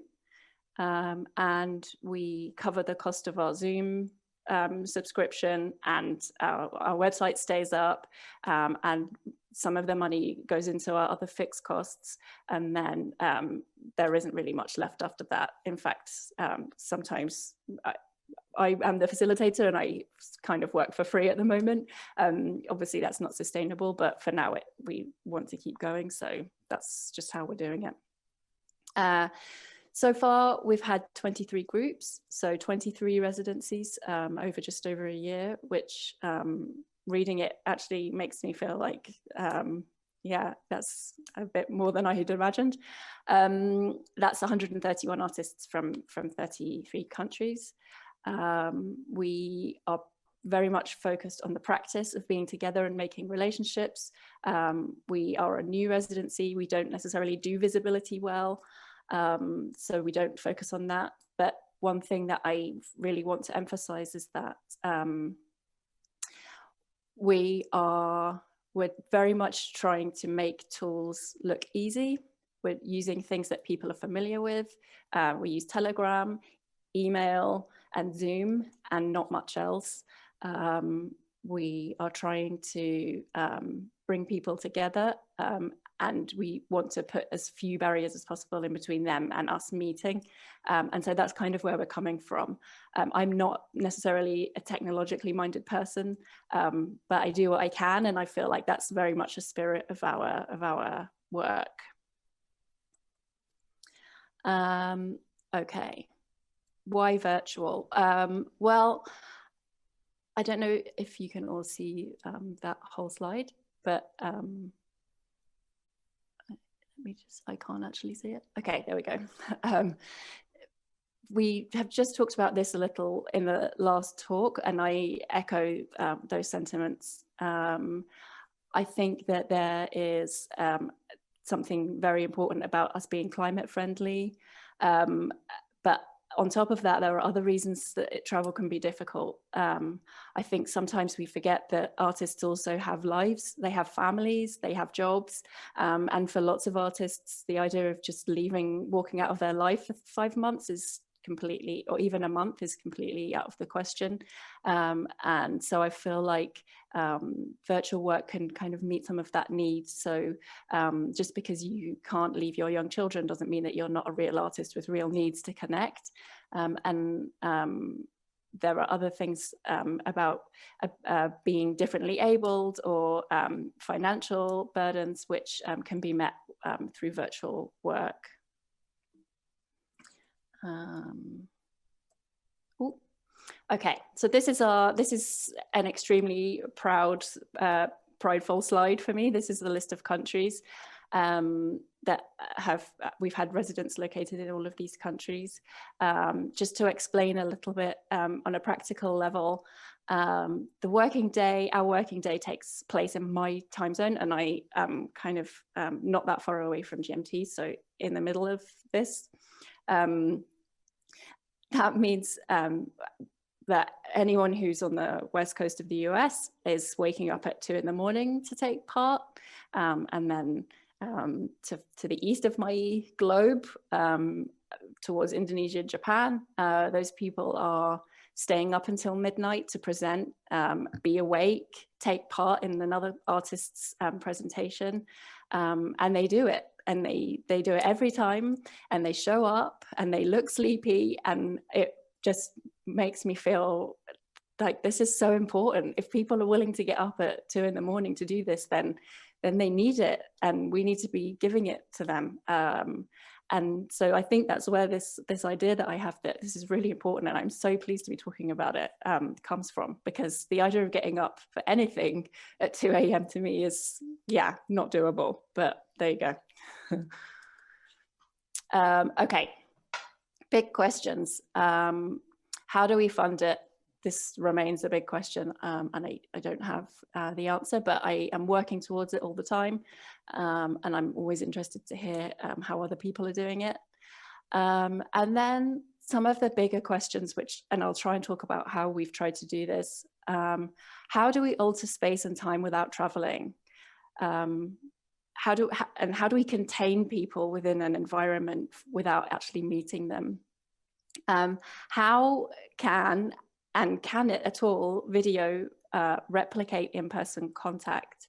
And we cover the cost of our Zoom subscription, and our website stays up, and some of the money goes into our other fixed costs, and then there isn't really much left after that. In fact, sometimes I am the facilitator and I kind of work for free at the moment. Obviously that's not sustainable, but for now we want to keep going, so that's just how we're doing it. So far, we've had 23 groups, so 23 residencies over just over a year, which reading it actually makes me feel like, yeah, that's a bit more than I had imagined. That's 131 artists from 33 countries. We are very much focused on the practice of being together and making relationships. We are a new residency. We don't necessarily do visibility well. So we don't focus on that. But one thing that I really want to emphasize is that we're very much trying to make tools look easy. We're using things that people are familiar with. We use Telegram, email, and Zoom, and not much else. we are trying to bring people together, and we want to put as few barriers as possible in between them and us meeting. And so that's kind of where we're coming from. I'm not necessarily a technologically minded person, but I do what I can, and I feel like that's very much a spirit of our work. Okay, why virtual? Well, I don't know if you can all see that whole slide, but let me just, I can't actually see it. Okay, there we go. We have just talked about this a little in the last talk, and I echo those sentiments. I think that there is something very important about us being climate friendly, but on top of that, there are other reasons that travel can be difficult. I think sometimes we forget that artists also have lives, they have families, they have jobs. And for lots of artists, the idea of just leaving, walking out of their life for 5 months is completely, or even a month, is completely out of the question. And so I feel like virtual work can kind of meet some of that need. So just because you can't leave your young children doesn't mean that you're not a real artist with real needs to connect. And there are other things about being differently abled or financial burdens which can be met through virtual work. Okay, so this is an extremely prideful slide for me. This is the list of countries that we've had residents located in all of these countries. Just to explain a little bit on a practical level, our working day takes place in my time zone, and I am kind of not that far away from GMT, so in the middle of this. That means that anyone who's on the west coast of the US is waking up at 2 in the morning to take part. And then to the east of my globe, towards Indonesia and Japan, those people are staying up until midnight to present, be awake, take part in another artist's presentation, and they do it. And they do it every time, and they show up and they look sleepy, and it just makes me feel like this is so important. If people are willing to get up at 2 in the morning to do this, then they need it, and we need to be giving it to them. And so I think that's where this idea that I have that this is really important, and I'm so pleased to be talking about it, comes from, because the idea of getting up for anything at 2 a.m. to me is, yeah, not doable, but there you go. Okay, big questions. How do we fund it? This remains a big question, and I don't have the answer, but I am working towards it all the time, and I'm always interested to hear how other people are doing it. And then some of the bigger questions, and I'll try and talk about how we've tried to do this. How do we alter space and time without traveling? How do we contain people within an environment without actually meeting them? How can it at all video replicate in-person contact?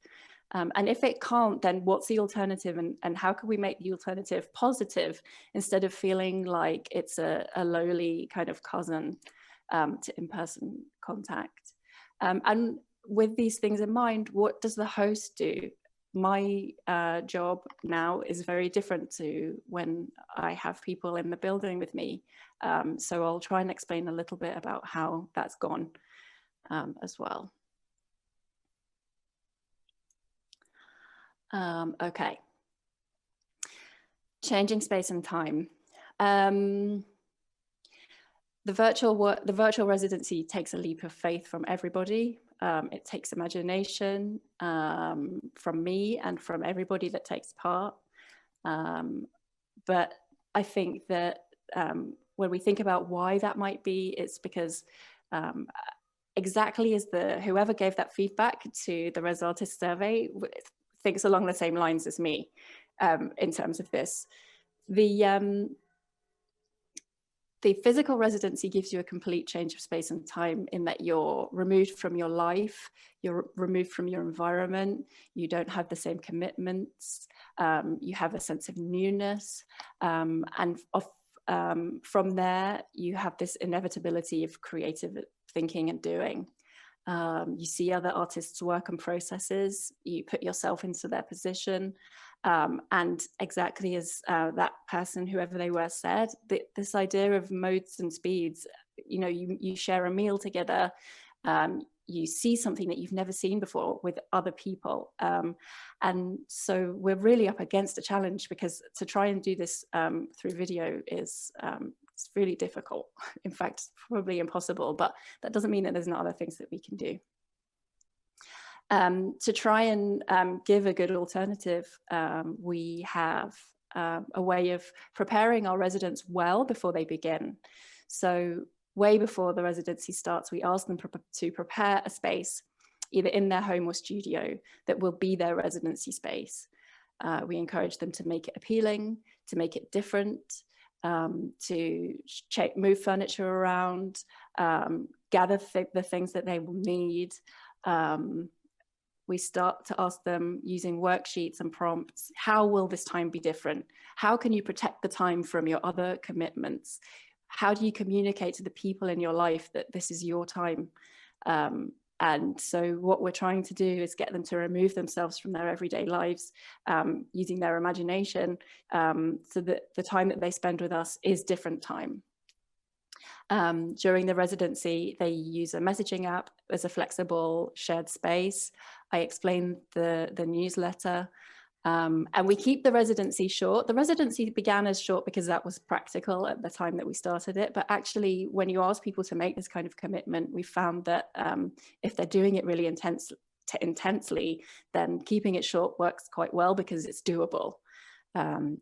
And if it can't, then what's the alternative, and how can we make the alternative positive instead of feeling like it's a lowly kind of cousin to in-person contact? And with these things in mind, what does the host do? My job now is very different to when I have people in the building with me. So I'll try and explain a little bit about how that's gone as well. Okay. Changing space and time. The virtual residency takes a leap of faith from everybody. It takes imagination from me and from everybody that takes part. But I think that when we think about why that might be, it's because exactly as whoever gave that feedback to the Res Artist survey thinks along the same lines as me in terms of this. The the physical residency gives you a complete change of space and time in that you're removed from your life, you're removed from your environment, you don't have the same commitments, you have a sense of newness, and from there, you have this inevitability of creative thinking and doing. You see other artists' work and processes, you put yourself into their position, and exactly as that person, whoever they were, said, this idea of modes and speeds, you know, you share a meal together, you see something that you've never seen before with other people. And so we're really up against a challenge, because to try and do this through video is it's really difficult. In fact, probably impossible, but that doesn't mean that there's not other things that we can do. To try and give a good alternative, we have a way of preparing our residents well before they begin. So way before the residency starts, we ask them to prepare a space, either in their home or studio, that will be their residency space. We encourage them to make it appealing, to make it different, to move furniture around, gather the things that they will need. We start to ask them, using worksheets and prompts, how will this time be different? How can you protect the time from your other commitments? How do you communicate to the people in your life that this is your time? And so what we're trying to do is get them to remove themselves from their everyday lives, using their imagination, so that the time that they spend with us is different time. During the residency, they use a messaging app as a flexible shared space. I explained the newsletter, and we keep the residency short. The residency began as short because that was practical at the time that we started it. But actually, when you ask people to make this kind of commitment, we found that if they're doing it really intensely, then keeping it short works quite well, because it's doable.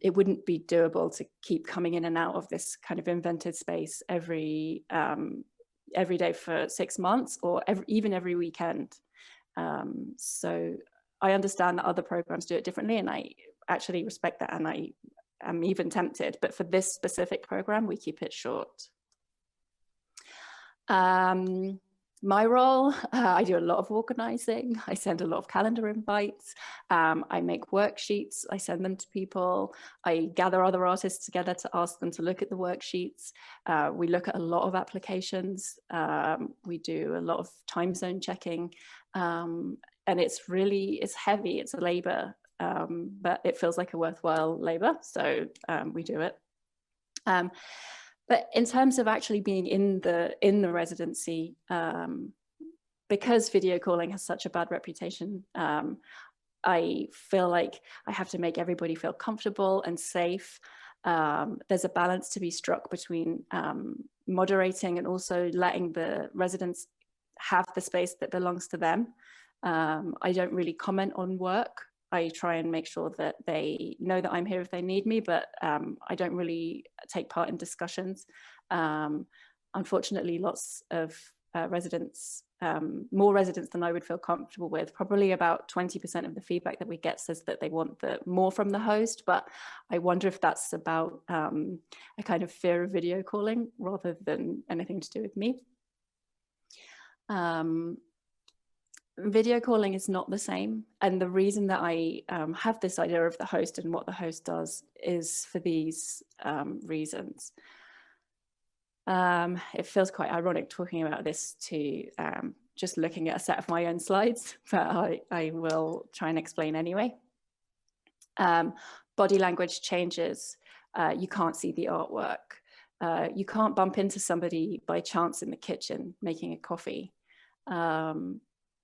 It wouldn't be doable to keep coming in and out of this kind of invented space every day for 6 months, or even every weekend. So I understand that other programs do it differently, and I actually respect that, and I am even tempted, but for this specific program, we keep it short. My role, I do a lot of organizing. I send a lot of calendar invites. I make worksheets. I send them to people. I gather other artists together to ask them to look at the worksheets. We look at a lot of applications. We do a lot of time zone checking. And it's heavy, it's a labor, but it feels like a worthwhile labor. So we do it. But in terms of actually being in the residency, because video calling has such a bad reputation, I feel like I have to make everybody feel comfortable and safe. There's a balance to be struck between moderating and also letting the residents have the space that belongs to them. I don't really comment on work. I try and make sure that they know that I'm here if they need me, but I don't really take part in discussions. Unfortunately, lots of residents, more residents than I would feel comfortable with, probably about 20% of the feedback that we get says that they want more from the host, but I wonder if that's about a kind of fear of video calling rather than anything to do with me. Video calling is not the same, and the reason that I have this idea of the host and what the host does is for these reasons. It feels quite ironic talking about this to just looking at a set of my own slides, but I will try and explain anyway. Body language changes. You can't see the artwork. You can't bump into somebody by chance in the kitchen making a coffee.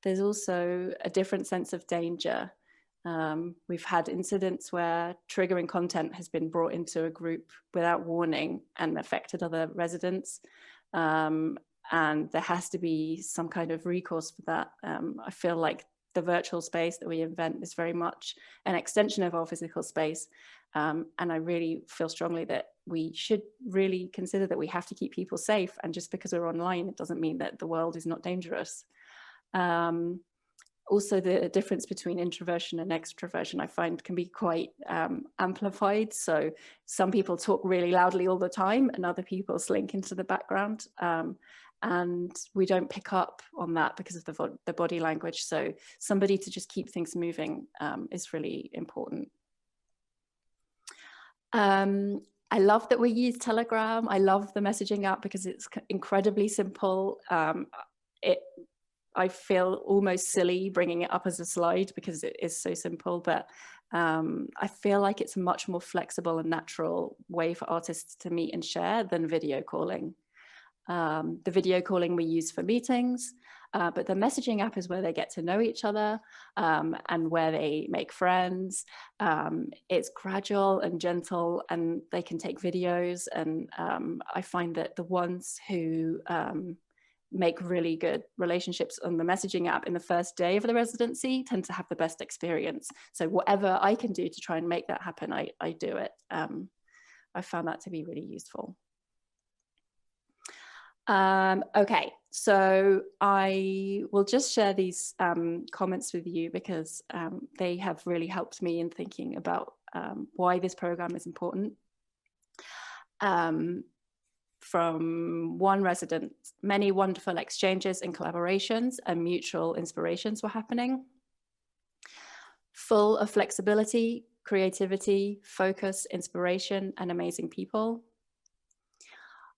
There's also a different sense of danger. We've had incidents where triggering content has been brought into a group without warning and affected other residents. And there has to be some kind of recourse for that. I feel like the virtual space that we invent is very much an extension of our physical space. And I really feel strongly that we should really consider that we have to keep people safe. And just because we're online, it doesn't mean that the world is not dangerous. Also, the difference between introversion and extroversion I find can be quite amplified. So some people talk really loudly all the time and other people slink into the background. And we don't pick up on that because of the body language. So somebody to just keep things moving is really important. I love that we use Telegram. I love the messaging app because it's incredibly simple. I feel almost silly bringing it up as a slide because it is so simple, but I feel like it's a much more flexible and natural way for artists to meet and share than video calling. The video calling we use for meetings, but the messaging app is where they get to know each other and where they make friends. It's gradual and gentle and they can take videos, and I find that the ones who make really good relationships on the messaging app in the first day of the residency tend to have the best experience. So whatever I can do to try and make that happen, I do it. I found that to be really useful. Okay, so I will just share these comments with you because they have really helped me in thinking about why this program is important. From one resident, many wonderful exchanges and collaborations and mutual inspirations were happening. Full of flexibility, creativity, focus, inspiration, and amazing people.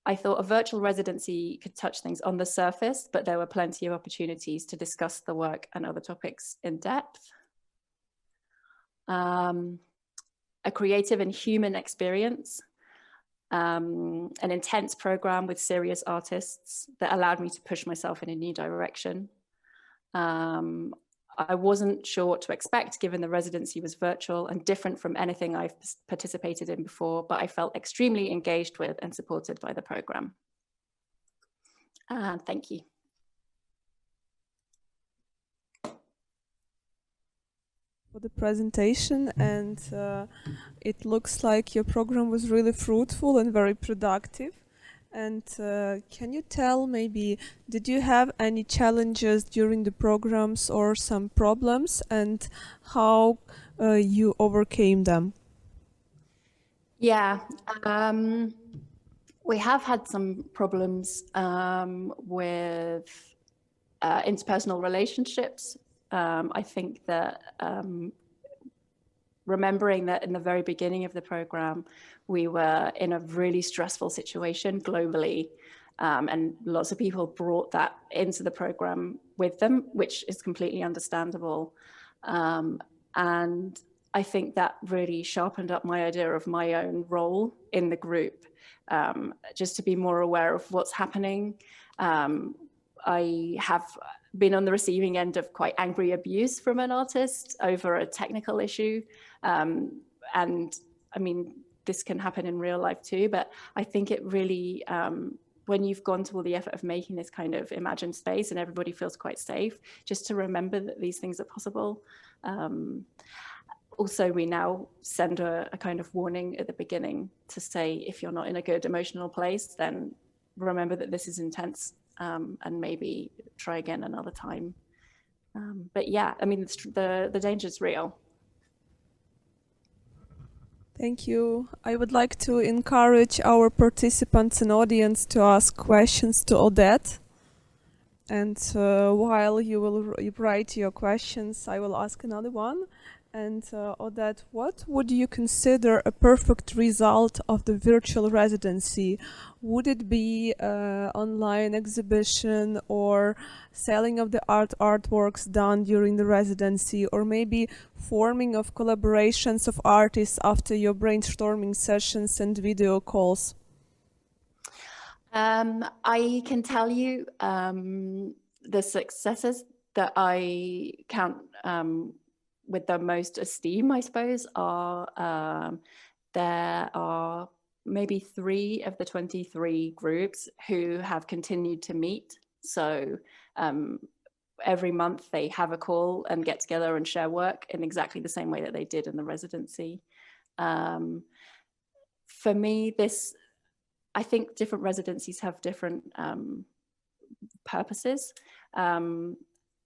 I thought a virtual residency could touch things on the surface, but there were plenty of opportunities to discuss the work and other topics in depth. A creative and human experience. An intense program with serious artists that allowed me to push myself in a new direction. I wasn't sure what to expect given the residency was virtual and different from anything I've participated in before, but I felt extremely engaged with and supported by the program. Thank you. For the presentation, and it looks like your program was really fruitful and very productive. And can you tell, maybe, did you have any challenges during the programs or some problems, and how you overcame them? Yeah, we have had some problems with interpersonal relationships. I think that remembering that in the very beginning of the program, we were in a really stressful situation globally, and lots of people brought that into the program with them, which is completely understandable. And I think that really sharpened up my idea of my own role in the group, just to be more aware of what's happening. I have been on the receiving end of quite angry abuse from an artist over a technical issue. And I mean, this can happen in real life too, but I think it really, when you've gone to all the effort of making this kind of imagined space and everybody feels quite safe, just to remember that these things are possible. Also, we now send a kind of warning at the beginning to say, if you're not in a good emotional place, then remember that this is intense, and maybe try again another time. But yeah, I mean, the danger is real. Thank you. I would like to encourage our participants and audience to ask questions to Odette. And while you will write your questions, I will ask another one. And Odette, what would you consider a perfect result of the virtual residency? Would it be online exhibition or selling of the artworks done during the residency, or maybe forming of collaborations of artists after your brainstorming sessions and video calls? I can tell you the successes that I count with the most esteem, I suppose, are there are maybe 3 of the 23 groups who have continued to meet. So every month they have a call and get together and share work in exactly the same way that they did in the residency. For me, I think different residencies have different purposes. And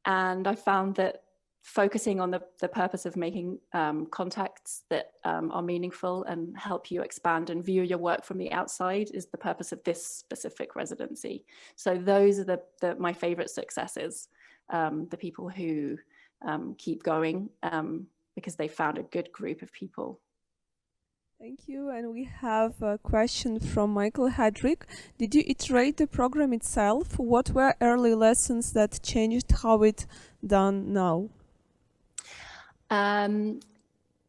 I found that focusing on the purpose of making contacts that are meaningful and help you expand and view your work from the outside is the purpose of this specific residency. So those are my favorite successes, the people who keep going because they found a good group of people. Thank you. And we have a question from Michael Hedrick. Did you iterate the program itself? What were early lessons that changed how it's done now?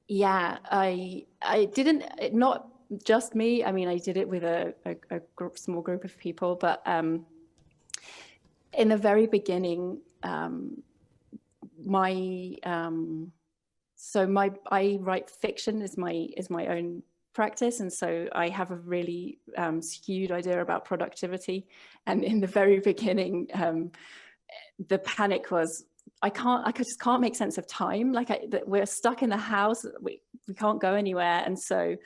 Yeah, I didn't, not just me. I mean, I did it with a small group of people, but in the very beginning, I write fiction is my own practice, and so I have a really skewed idea about productivity. And in the very beginning, the panic was I just can't make sense of time. Like we're stuck in the house, we can't go anywhere, and so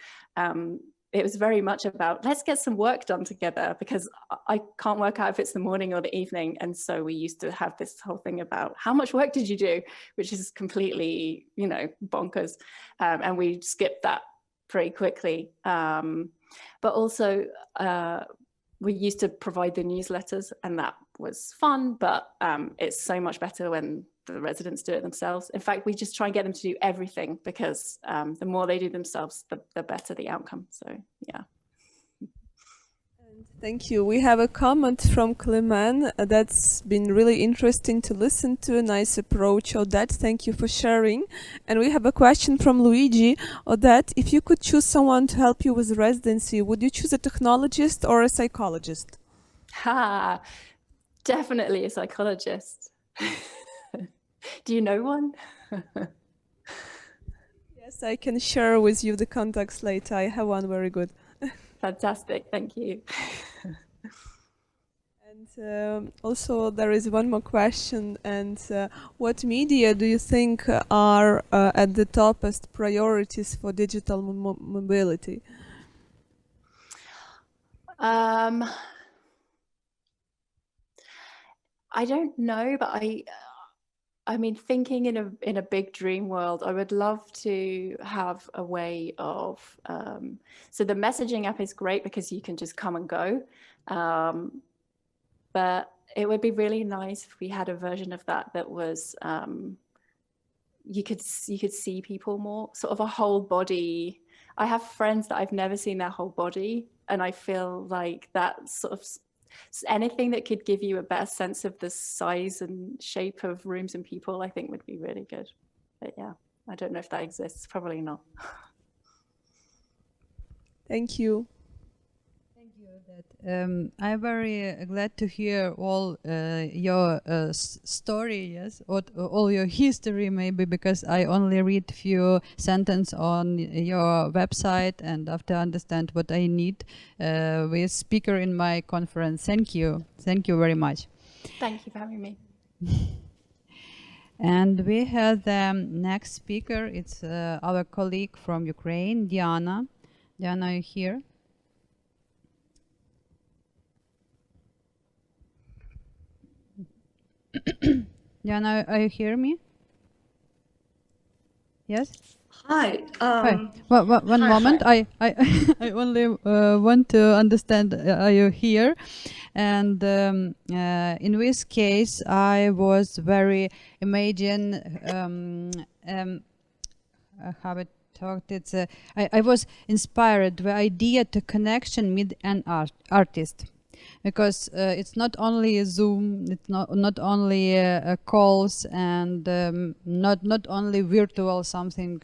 it was very much about let's get some work done together because I can't work out if it's the morning or the evening. And so we used to have this whole thing about how much work did you do, which is completely, you know, bonkers. And we skipped that pretty quickly. But also we used to provide the newsletters, and that was fun, but it's so much better when the residents do it themselves. In fact, we just try and get them to do everything because the more they do themselves, the better the outcome. So, yeah. Thank you. We have a comment from Clemen that's been really interesting to listen to. A nice approach, Odette. Thank you for sharing. And we have a question from Luigi. Odette, if you could choose someone to help you with residency, would you choose a technologist or a psychologist? Ha! Definitely a psychologist. Do you know one? Yes, I can share with you the contacts later. I have one very good. Fantastic, thank you. And also there is one more question, and what media do you think are at the topest priorities for digital mobility? I don't know, but I mean, thinking in a big dream world, I would love to have a way of, so the messaging app is great because you can just come and go. But it would be really nice if we had a version of that was, you could see people more, sort of a whole body. I have friends that I've never seen their whole body, and I feel like that sort of, anything that could give you a better sense of the size and shape of rooms and people, I think would be really good. But yeah, I don't know if that exists, probably not. Thank you. Thank you, Odette. I'm very glad to hear all your story, yes, all your history maybe, because I only read few sentences on your website and after understand what I need with speaker in my conference. Thank you very much. Thank you for having me. And we have the next speaker. It's our colleague from Ukraine, Diana. Diana, are you here? Diana, are you hear me? Yes? Hi. Hi. One moment. Hi. I only want to understand, are you here? And in this case, I was very how it talked. It's I was inspired the idea to connection with an artist. Because it's not only a Zoom, it's not only calls and not only virtual something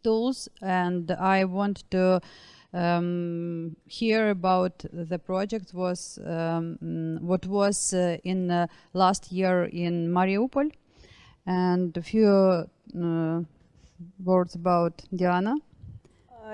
tools. And I want to hear about the project was what was in last year in Mariupol, and a few words about Diana.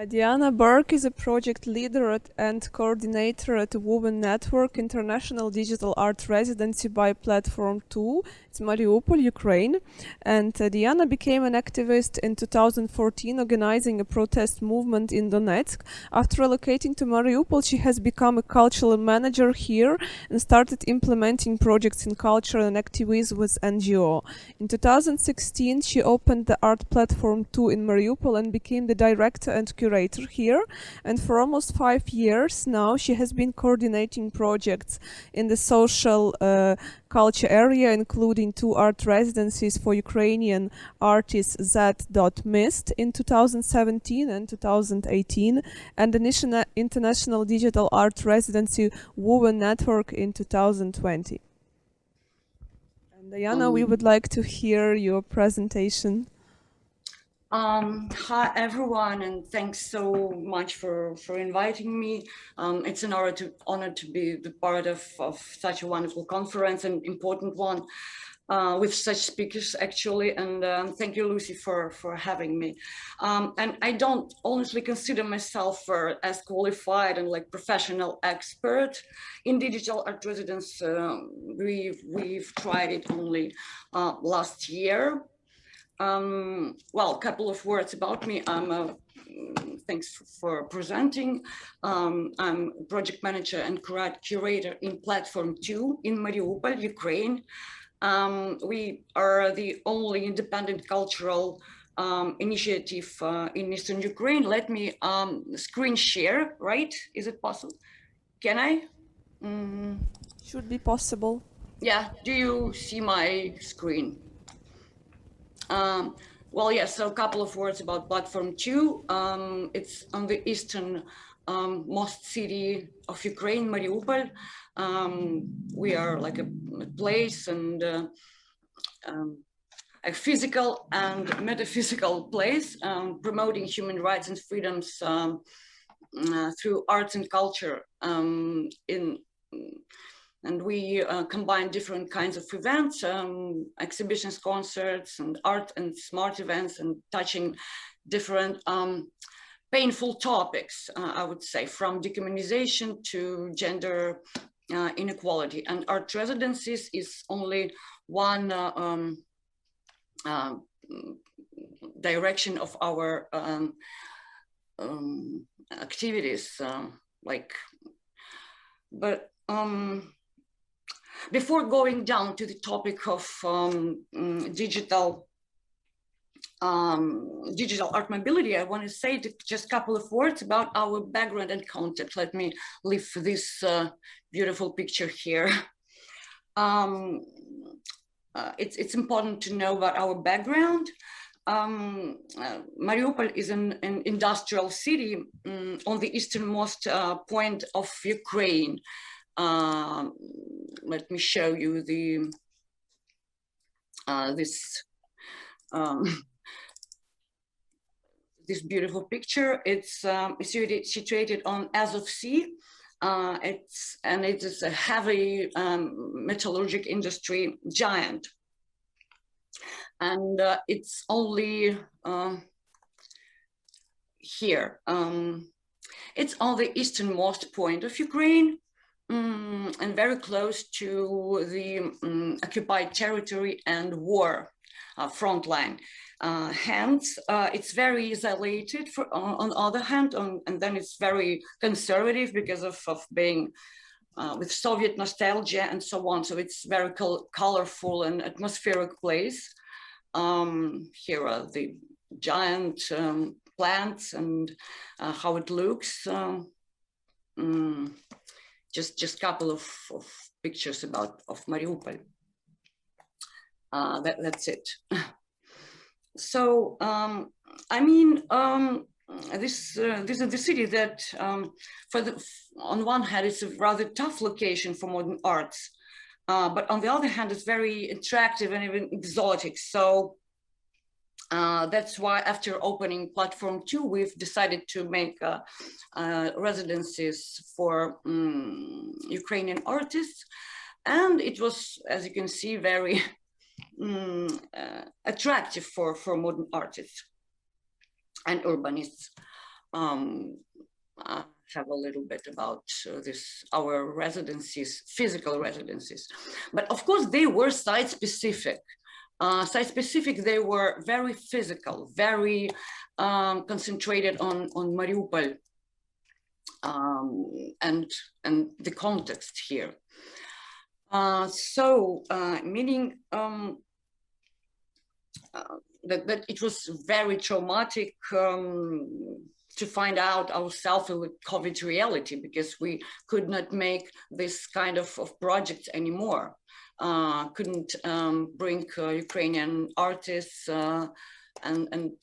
Diana Berg is a project leader and coordinator at the Women Network International Digital Art Residency by Platform 2. It's Mariupol, Ukraine. And Diana became an activist in 2014, organizing a protest movement in Donetsk. After relocating to Mariupol, she has become a cultural manager here and started implementing projects in culture and activism with NGO. In 2016, she opened the Art Platform 2 in Mariupol and became the director and curator here, and for almost 5 years now she has been coordinating projects in the social culture area, including 2 art residencies for Ukrainian artists Z.Mist in 2017 and 2018, and the International Digital Art Residency Women Network in 2020. And Diana, we would like to hear your presentation. Hi everyone, and thanks so much for inviting me. It's an honor to be the part of such a wonderful conference, an important one, with such speakers actually, and thank you, Lucy, for having me. And I don't honestly consider myself as qualified and like professional expert in digital art residence. We've tried it only last year. Well, a couple of words about me. Thanks for presenting. I'm project manager and curator in Platform 2 in Mariupol, Ukraine. We are the only independent cultural initiative in Eastern Ukraine. Let me screen share, right? Is it possible? Can I? Should be possible. Yeah, do you see my screen? Well, yes, so a couple of words about Platform 2. It's on the eastern most city of Ukraine, Mariupol. We are like a place and a physical and metaphysical place, promoting human rights and freedoms through arts and culture. And we combine different kinds of events, exhibitions, concerts, and art and smart events, and touching different painful topics, I would say, from decommunization to gender inequality. And art residencies is only one direction of our activities. Before going down to the topic of digital art mobility, I want to say just a couple of words about our background and context. Let me leave this beautiful picture here. It's important to know about our background. Mariupol is an industrial city on the easternmost point of Ukraine. Let me show you this beautiful picture. It's situated on Azov Sea. It is a heavy metallurgic industry giant, and it's only here. It's on the easternmost point of Ukraine. And very close to the occupied territory and war front line. Hence, it's very isolated on the other hand, and then it's very conservative because of being with Soviet nostalgia and so on. So it's very colorful and atmospheric place. Here are the giant plants and how it looks. Just a couple of pictures of Mariupol. That's it. So, I mean, this is the city that, on one hand, it's a rather tough location for modern arts, but on the other hand, it's very attractive and even exotic. So that's why after opening Platform 2, we've decided to make residencies for Ukrainian artists. And it was, as you can see, very attractive for modern artists and urbanists. have a little bit about our residencies, physical residencies. But of course, they were site-specific. Site-specific, they were very physical, very concentrated on Mariupol and the context here. Meaning that it was very traumatic to find out ourselves in the COVID reality, because we could not make this kind of projects anymore. Couldn't bring Ukrainian artists and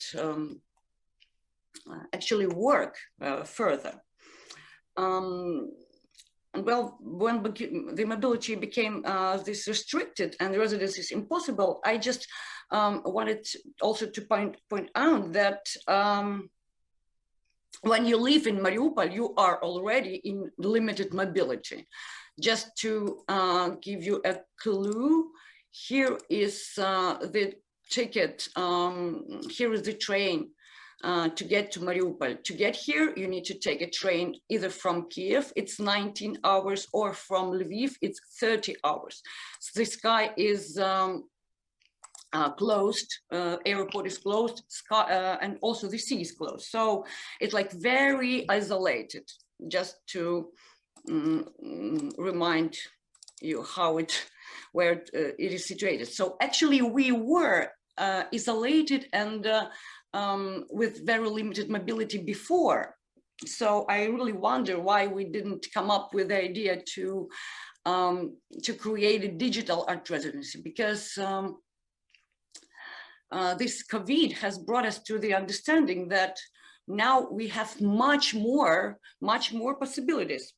actually work further. And well, when the mobility became this restricted and the residency is impossible, I just wanted also to point out that when you live in Mariupol, you are already in limited mobility. Just to give you a clue, here is the ticket, here is the train to get to Mariupol. To get here, you need to take a train either from Kiev, it's 19 hours, or from Lviv, it's 30 hours. So the sky is closed, airport is closed, and also the sea is closed. So it's like very isolated, just to remind you where it is situated. So actually we were isolated and with very limited mobility before. So I really wonder why we didn't come up with the idea to create a digital art residency, because this COVID has brought us to the understanding that now we have much more possibilities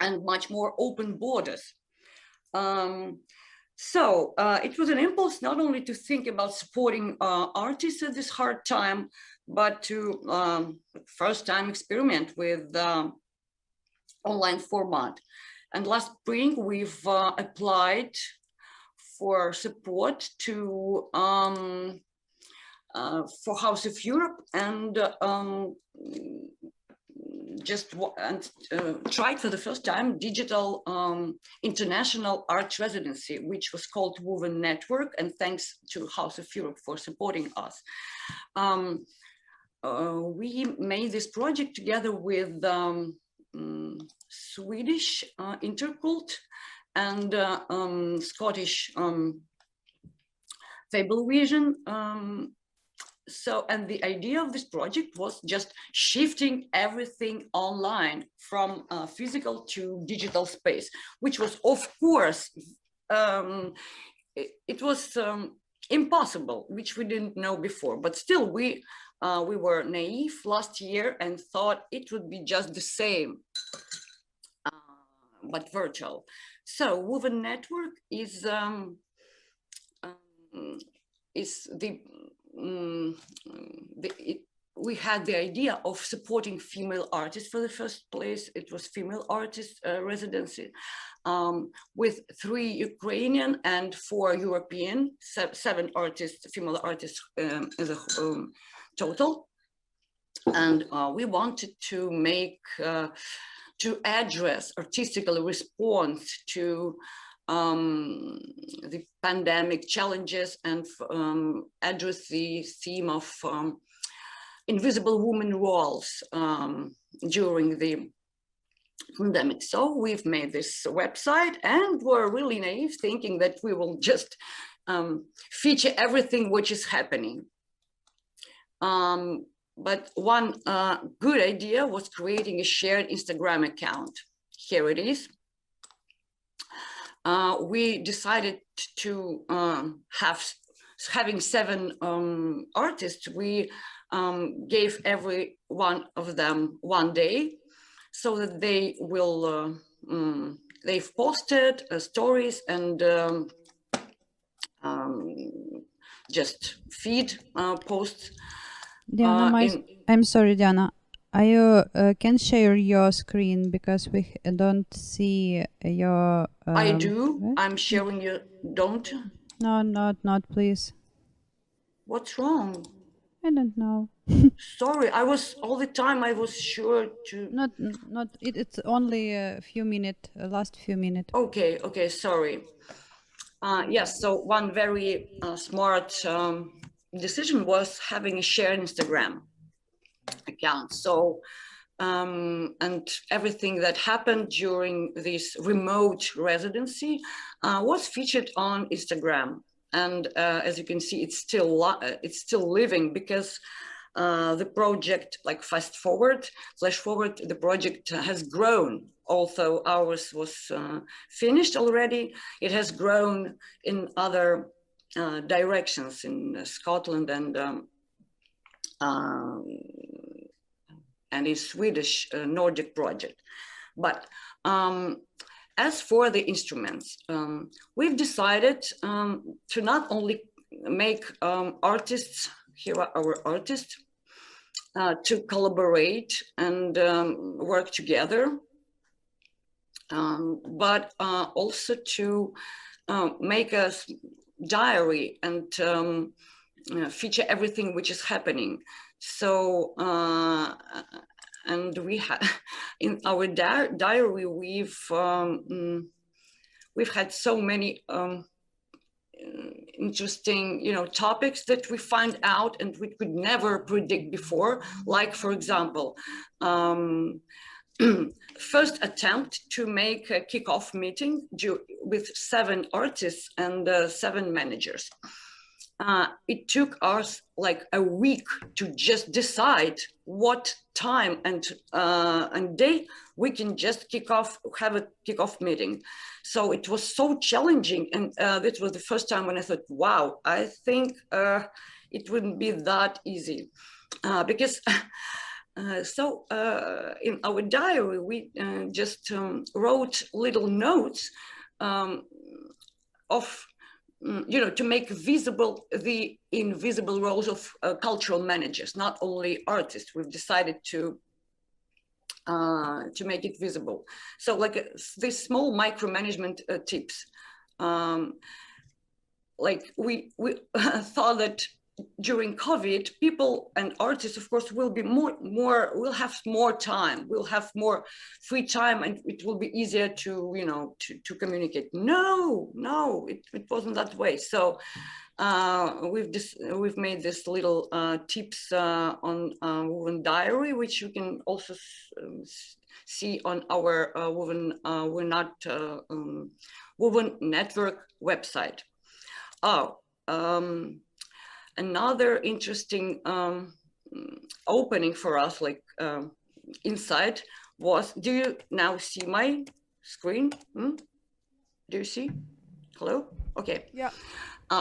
and much more open borders. So it was an impulse not only to think about supporting artists at this hard time, but to first time experiment with online format. And last spring, we've applied for support to for House of Europe, and tried for the first time digital international art residency, which was called Woven Network, and thanks to House of Europe for supporting us. We made this project together with Swedish Intercult and Scottish Fable Vision. And the idea of this project was just shifting everything online from physical to digital space, which was, of course, it was impossible, which we didn't know before. But still, we were naive last year and thought it would be just the same, but virtual. So Woven Network is we had the idea of supporting female artists for the first place. It was female artist residency with 3 Ukrainian and 4 European, 7 artists, female artists as a total. And we wanted to make, to address artistically response to the pandemic challenges and address the theme of invisible women roles during the pandemic. So we've made this website, and we're really naive, thinking that we will just feature everything which is happening. But one good idea was creating a shared Instagram account. Here it is. We decided to having 7 artists, we gave every one of them 1 day, so that they will, they've posted stories and just feed posts. Diana, I'm sorry, Diana. You can share your screen, because we don't see your. I do. Right? I'm sharing you. Don't. No, not please. What's wrong? I don't know. Sorry, I was all the time. I was sure to. Not. It's only a few minutes. Last few minutes. Okay. Okay. Sorry. Yes. So one very smart decision was having a shared Instagram account. So. And everything that happened during this remote residency was featured on Instagram. And as you can see, it's still living, because the project, like flash forward, the project has grown. Although ours was finished already, it has grown in other directions in Scotland and a Swedish Nordic project. But as for the instruments, we've decided to not only make artists, here are our artists, to collaborate and work together, but also to make a diary and feature everything which is happening. So, and we have in our diary, we've had so many interesting, topics that we find out and we could never predict before. Like, for example, first attempt to make a kickoff meeting with 7 artists and 7 managers. It took us like a week to just decide what time and day we can just have a kickoff meeting. So it was so challenging, and this was the first time when I thought, wow, I think it wouldn't be that easy, because in our diary we just wrote little notes of to make visible the invisible roles of cultural managers, not only artists. We've decided to make it visible. So like these small micromanagement tips, like we thought that during COVID, people and artists, of course, will be will have more time, will have more free time, and it will be easier to, to communicate. No, it wasn't that way. So we've made this little tips on Woven Diary, which you can also see on our Woven Network website. Another interesting opening for us, like inside, was, do you now see my screen? Do you see? Hello? Okay. Yeah.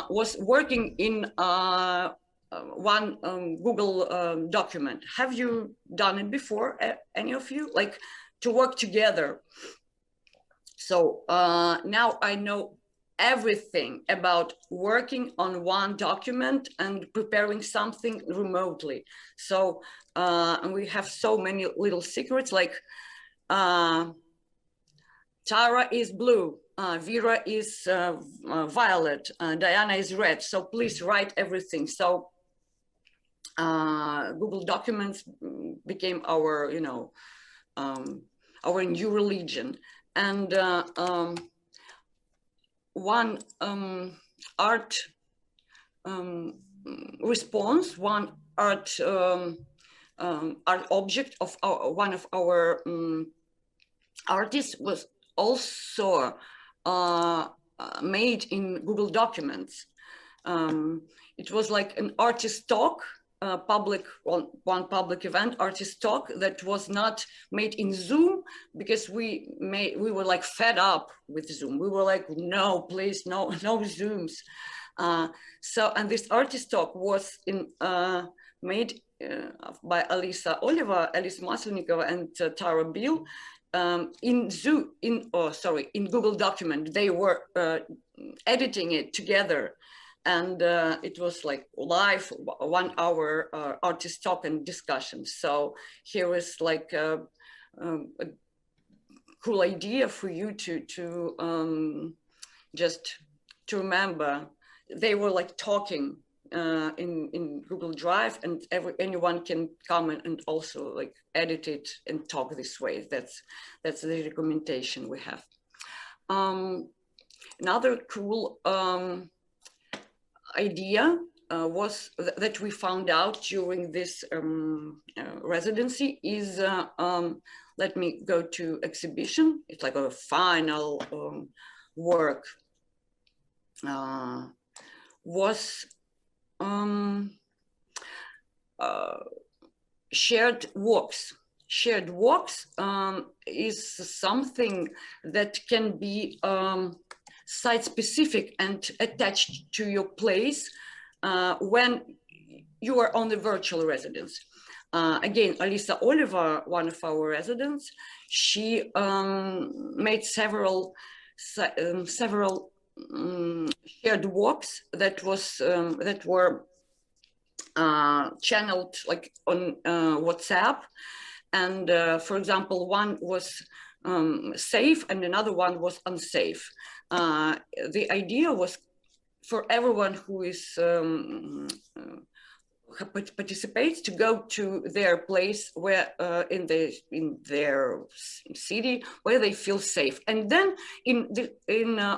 Was working in one Google document. Have you done it before, any of you? Like to work together. So now I know everything about working on one document and preparing something remotely. So, and we have so many little secrets, like Tara is blue, Vera is violet, Diana is red. So please write everything. So Google Documents became our, our new religion. And one art response, one art object of one of our artists was also made in Google Documents. It was like an artist talk, one public event, artist talk, that was not made in Zoom, because we were like fed up with Zoom. We were like, no, please, no Zooms. And this artist talk was made by Alice Maslenikova and Tara Biel in Google Document. They were editing it together. And it was like live 1 hour artist talk and discussion. So here is like a cool idea for you to just to remember. They were like talking in Google Drive, and anyone can come and also like edit it and talk this way. That's the recommendation we have. Another cool idea was that we found out during this residency is, let me go to exhibition. It's like a final work. Was shared walks. Shared walks is something that can be site-specific and attached to your place when you are on the virtual residence. Again, Alisa Oliver, one of our residents, she made several shared walks that were channeled like on WhatsApp. And for example, one was safe and another one was unsafe. The idea was for everyone who is participates to go to their place where in their city where they feel safe, and then in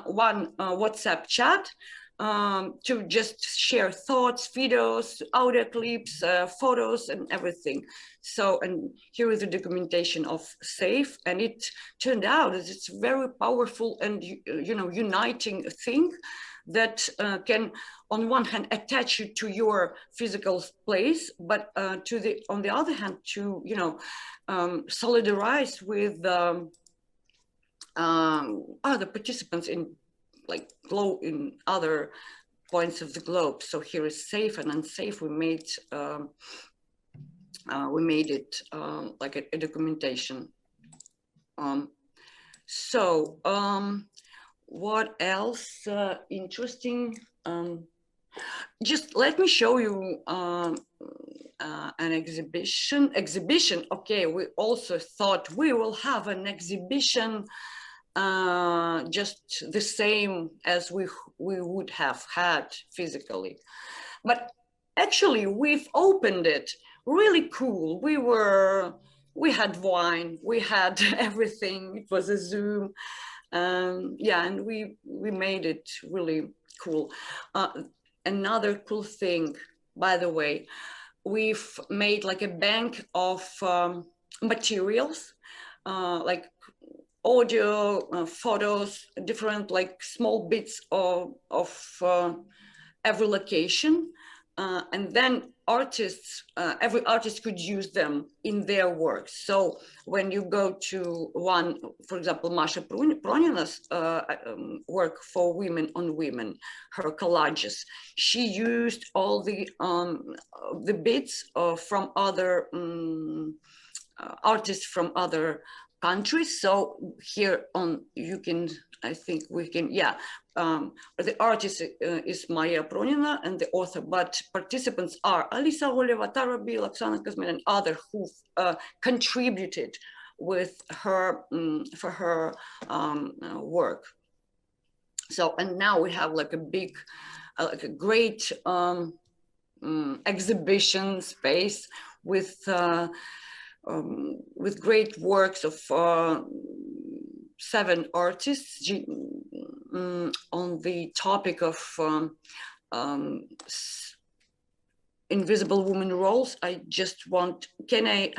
one WhatsApp chat to just share thoughts, videos, audio clips, photos, and everything. So, and here is the documentation of SAFE, and it turned out that it's a very powerful and uniting thing that can, on one hand, attach you to your physical place, but on the other hand, to solidarize with other participants in in other points of the globe. So here is safe and unsafe. We made it like a documentation. What else interesting? Just let me show you an exhibition. Okay, we also thought we will have an exhibition just the same as we would have had physically, but actually we've opened it. Really cool. We had wine, we had everything. It was a Zoom. Yeah, and we made it really cool. Another cool thing, by the way, we've made like a bank of materials, like audio, photos, different like small bits of every location. And then every artist could use them in their work. So when you go to one, for example, Masha Pronina's work for Women on Women, her collages, she used all the bits from other artists from other countries. So here you can, I think we can, yeah. The artist is Maria Pronina and the author, but participants are Alisa Oleva, Tarabi, Laksana Kazmin, and others who contributed with her for her work. So, and now we have like a big, like a great exhibition space with great works of 7 artists on the topic of invisible woman roles. I just want, can I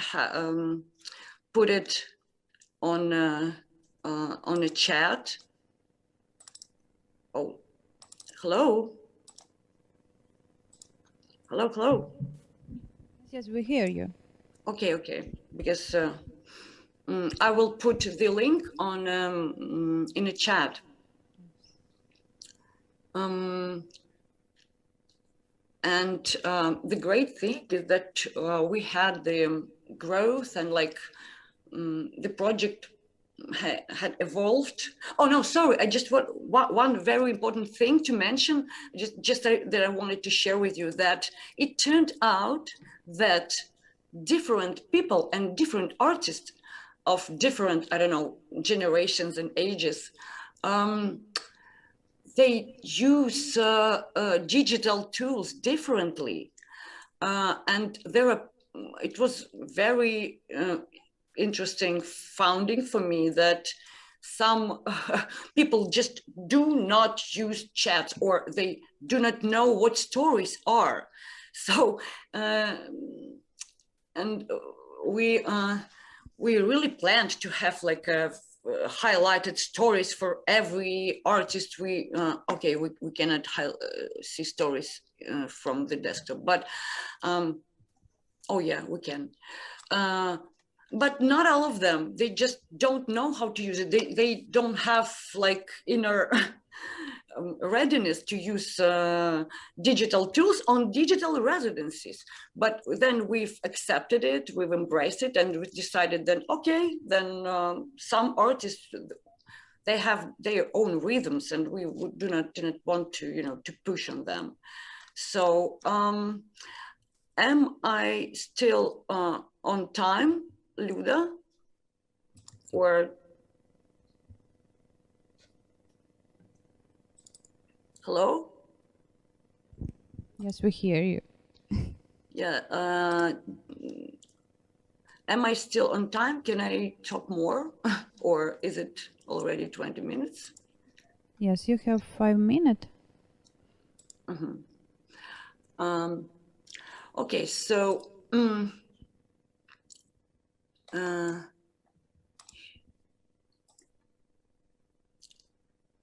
put it on a chat? Oh, hello. Hello. Yes, we hear you. Okay, because I will put the link on in a chat. And the great thing is that we had the growth and like the project had evolved. Oh no, sorry, I just want one very important thing to mention, just that I wanted to share with you, that it turned out that different people and different artists of different, I don't know, generations and ages they use digital tools differently. And it was very interesting finding for me that some people just do not use chat, or they do not know what stories are. So, and we really planned to have like a highlighted stories for every artist. We cannot see stories from the desktop, but oh yeah, we can. But not all of them. They just don't know how to use it. They don't have like inner readiness to use digital tools on digital residencies. But then we've accepted it, we've embraced it, and we decided that, okay, then some artists, they have their own rhythms, and we do not want to, to push on them. So am I still on time, Luda? Or hello? Yes, we hear you. Yeah. Am I still on time? Can I talk more? Or is it already 20 minutes? Yes, you have 5 minutes. Okay, so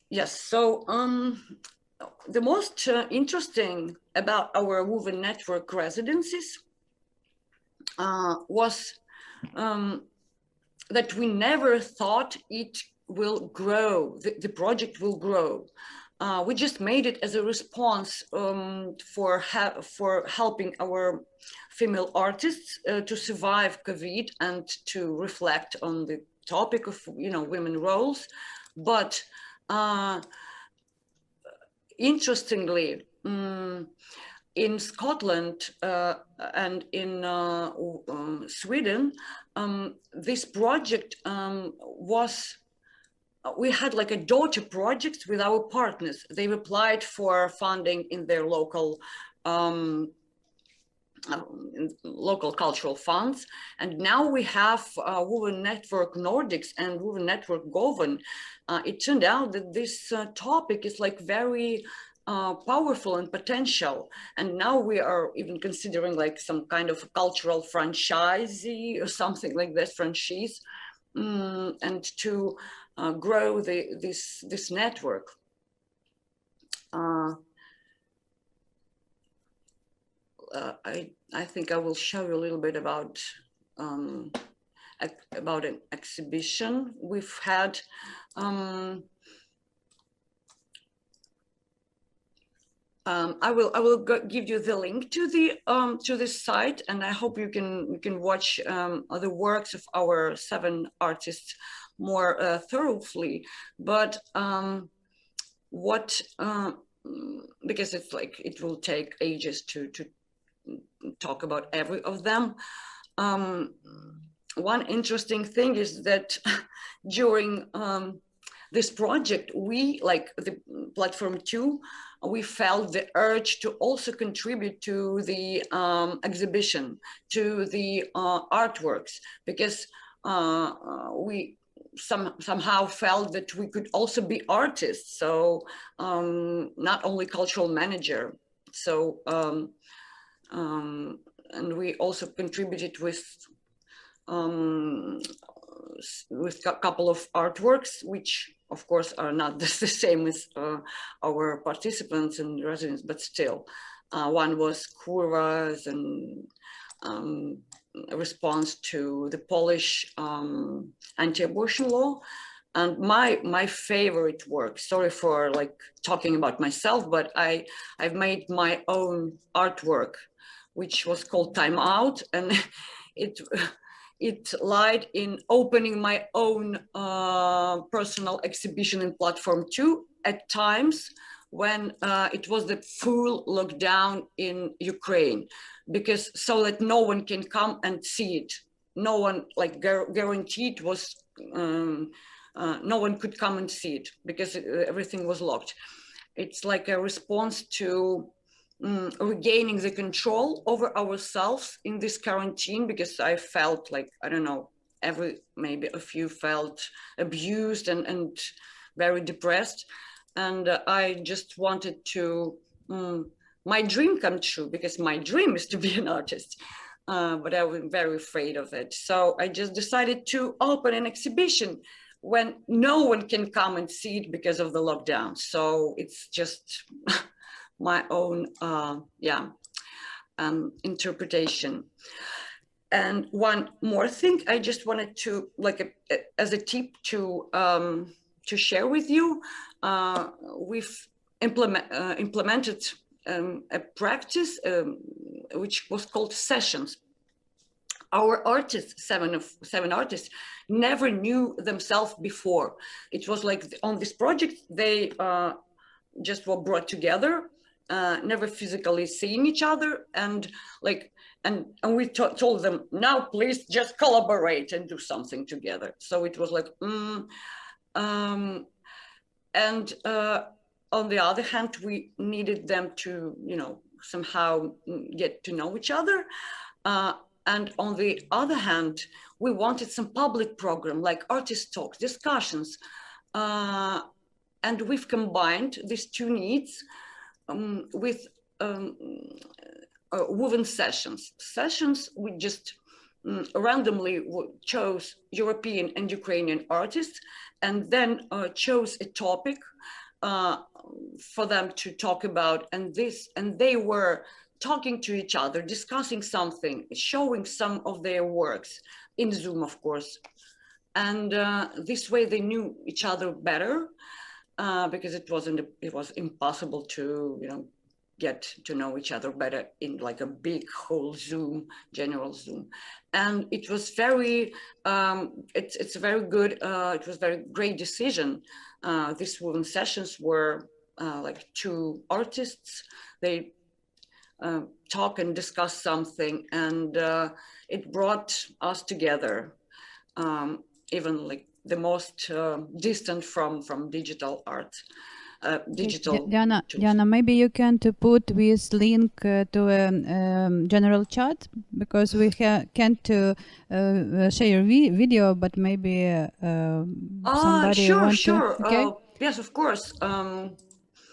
yes, so the most interesting about our woven network residencies was that we never thought it will grow, the project will grow. We just made it as a response for helping our female artists to survive COVID and to reflect on the topic of women roles. But interestingly, in Scotland and in Sweden, this project we had like a daughter project with our partners. They've applied for funding in their local cultural funds. And now we have Woven Network Nordics and Woven Network Govan. It turned out that this topic is like very powerful and potential. And now we are even considering like some kind of cultural franchisee or something like that, franchise, and to grow this network. I think I will show you a little bit about an exhibition we've had. I will give you the link to this site, and I hope you can watch the works of our 7 artists more thoroughly. But because it's like it will take ages to talk about every of them. One interesting thing is that during this project, we, like the platform 2, we felt the urge to also contribute to the exhibition, to the artworks, because we somehow felt that we could also be artists, so not only cultural manager. So and we also contributed with a couple of artworks, which of course are not the same as our participants and residents, but still. One was curvas and a response to the Polish anti-abortion law. And my favorite work, sorry for like talking about myself, but I've made my own artwork, which was called Time Out, and it lied in opening my own personal exhibition in platform 2 at times when it was the full lockdown in Ukraine, because so that no one can come and see it. No one, like guaranteed, was no one could come and see it because everything was locked. It's like a response to regaining the control over ourselves in this quarantine, because I felt like, I don't know, maybe a few felt abused and very depressed. And I just wanted to, my dream come true, because my dream is to be an artist. But I was very afraid of it. So I just decided to open an exhibition when no one can come and see it because of the lockdown. So it's just my own, interpretation. And one more thing, I just wanted to, like, as a tip to share with you, we've implemented a practice which was called sessions. Our artists, seven artists, never knew themselves before. It was like on this project, they just were brought together, never physically seeing each other, and like, and we told them, now please just collaborate and do something together. So it was like, and on the other hand, we needed them to, you know, somehow get to know each other. And on the other hand, we wanted some public program like artist talks, discussions. And we've combined these two needs with woven sessions. Sessions, we just randomly chose European and Ukrainian artists, and then chose a topic for them to talk about, and they were talking to each other, discussing something, showing some of their works in Zoom, of course. And this way they knew each other better, because it was impossible to, you know, get to know each other better in like a big whole Zoom, general Zoom. And it was very, it's a very good, it was a very great decision. These women sessions were like two artists, they talk and discuss something, and it brought us together, even like the most distant from digital art. Diana, maybe you can to put this link to a general chat, because we can't share video, but maybe somebody sure. to. Okay. Yes, of course.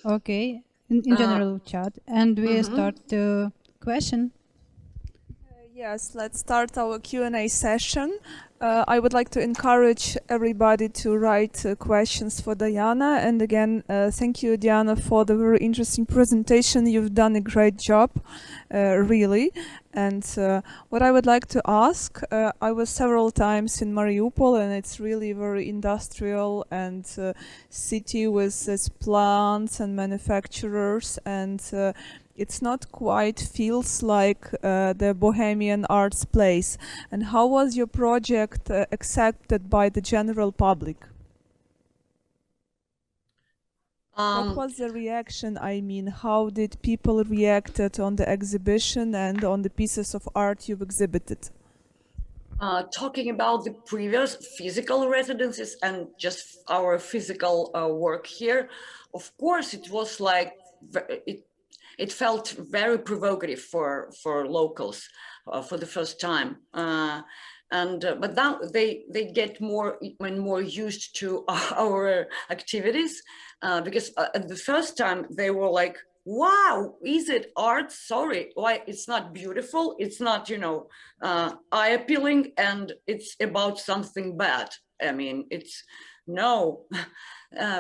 Okay, in general chat, and we start the question. Yes, let's start our Q&A session. I would like to encourage everybody to write questions for Diana. And again, thank you, Diana, for the very interesting presentation. You've done a great job, really. And what I would like to ask, I was several times in Mariupol, and it's really very industrial and city with its plants and manufacturers, and it's not quite feels like the Bohemian arts place. And how was your project accepted by the general public? What was the reaction? I mean, how did people react on the exhibition and on the pieces of art you've exhibited? Talking about the previous physical residencies and just our physical work here, of course, it was like, it felt very provocative for locals for the first time. But now they get more and more used to our activities, because at the first time they were like, wow, is it art? Sorry, why it's not beautiful, it's not, you know, eye appealing, and it's about something bad. I mean, it's no,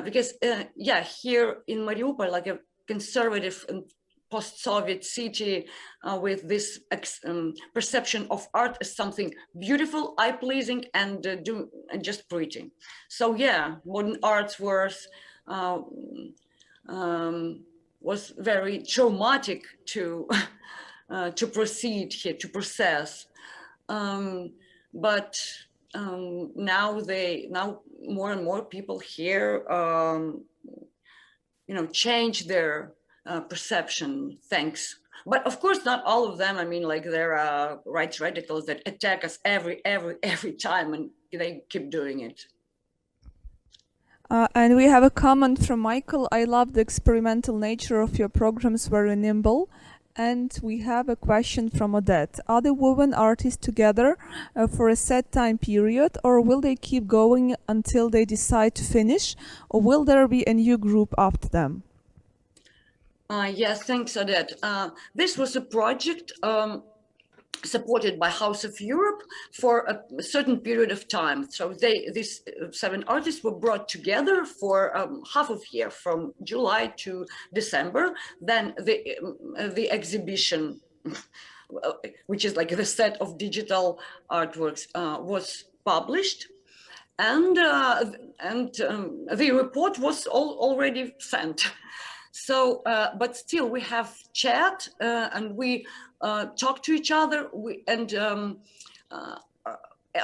because yeah, here in Mariupol, like a conservative and post-Soviet city with this perception of art as something beautiful, eye-pleasing, and just pretty. So yeah, modern art was very traumatic to proceed here, to process. But now more and more people here, you know, change their perception, thanks. But of course, not all of them. I mean, like, there are right radicals that attack us every time, and they keep doing it. And we have a comment from Michael. I love the experimental nature of your programs, very nimble. And we have a question from Odette. Are the women artists together for a set time period, or will they keep going until they decide to finish, or will there be a new group after them? Yes, thanks, Odette. This was a project supported by House of Europe for a certain period of time. So these 7 artists were brought together for half of year, from July to December. Then the exhibition, which is like the set of digital artworks, was published. And the report was already sent. So, but still we have chat and we talk to each other.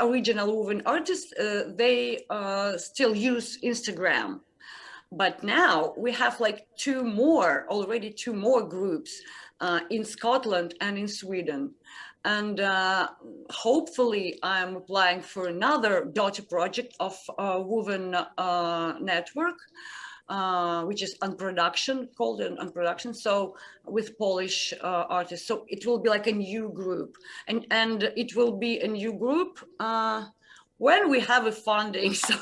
Original women artists, they still use Instagram. But now we have like already two more groups in Scotland and in Sweden. And hopefully I'm applying for another daughter project of Woven Network, which is Unproduction, called an Unproduction, so with Polish artists. So it will be like a new group, and it will be a new group when we have a funding. So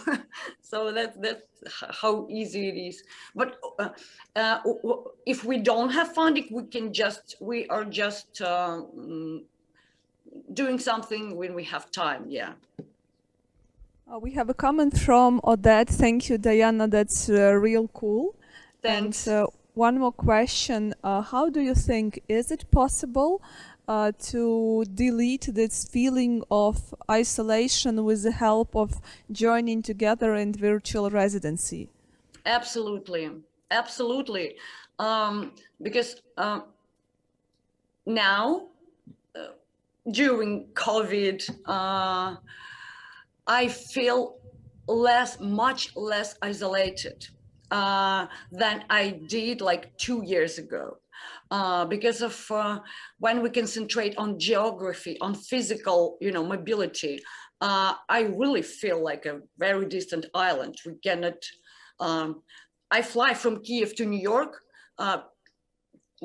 that's how easy it is. But if we don't have funding, we are just doing something when we have time. Yeah. We have a comment from Odette. Thank you, Diana. That's real cool. Thanks. And one more question. How do you think, is it possible to delete this feeling of isolation with the help of joining together in virtual residency? Absolutely. Absolutely. Because now, during COVID, I feel much less isolated than I did like 2 years ago, because of when we concentrate on geography, on physical, mobility. I really feel like a very distant island. We cannot. I fly from Kiev to New York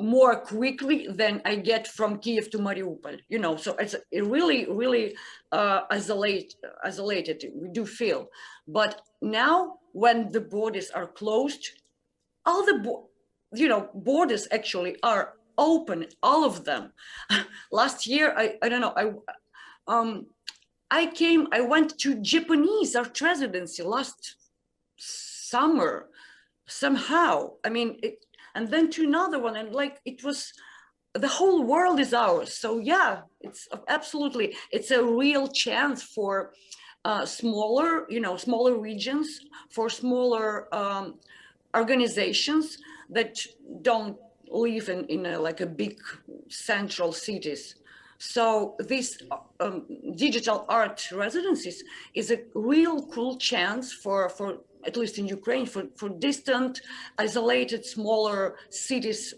more quickly than I get from Kiev to Mariupol, so it's really isolated, we do feel. But now when the borders are closed, all the borders actually are open, all of them. Last year, I don't know, I went to Japanese art residency last summer somehow. I mean, and then to another one, and like it was, the whole world is ours. So yeah, it's absolutely, it's a real chance for smaller regions, for smaller organizations that don't live in like a big central cities. So these digital art residencies is a real cool chance for at least in Ukraine, for distant, isolated, smaller cities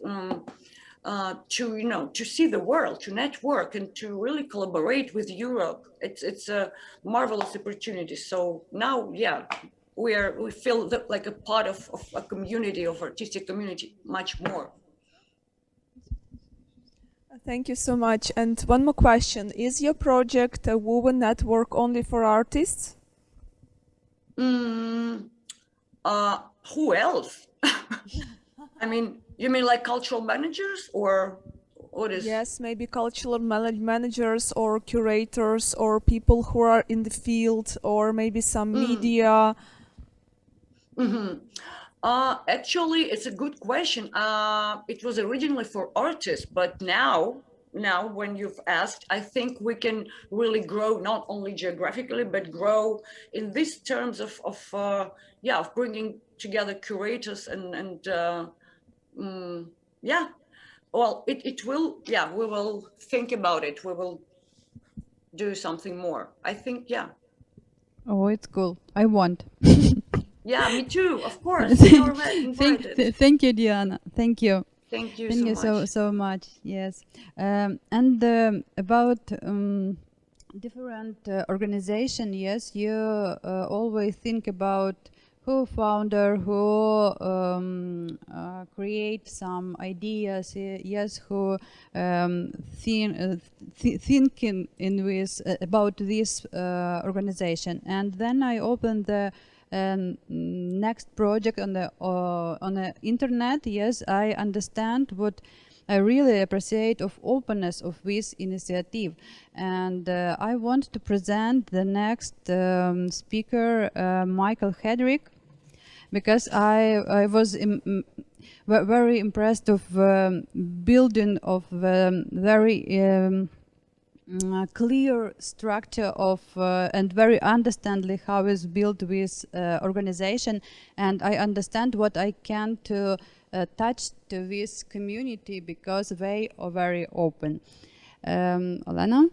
to see the world, to network, and to really collaborate with Europe. It's a marvelous opportunity. So now, yeah, we feel like a part of a community, of artistic community, much more. Thank you so much. And one more question: is your project a woven network only for artists? Who else? I mean, you mean like cultural managers, or what is? Yes, maybe cultural managers or curators or people who are in the field, or maybe some media. Actually, it's a good question. It was originally for artists, but now when you've asked, I think we can really grow not only geographically, but grow in these terms of bringing together curators and yeah. Well, it will, yeah, we will think about it. We will do something more, I think, yeah. Oh, it's cool. I want. Yeah, me too, of course. You're invited. Thank you, Diana. Thank you. Thank you Thank so you much. so much. Yes. And about different organization, yes, you always think about who founder, who create some ideas, yes, who thinking in this about this organization. And then I opened the next project on the internet. Yes, I understand what I really appreciate of openness of this initiative, and I want to present the next speaker, Michael Hedrick, because I was very impressed of building of very clear structure of and very understandably how is built this organization, and I understand what I can to touch to this community because they are very open. Olena?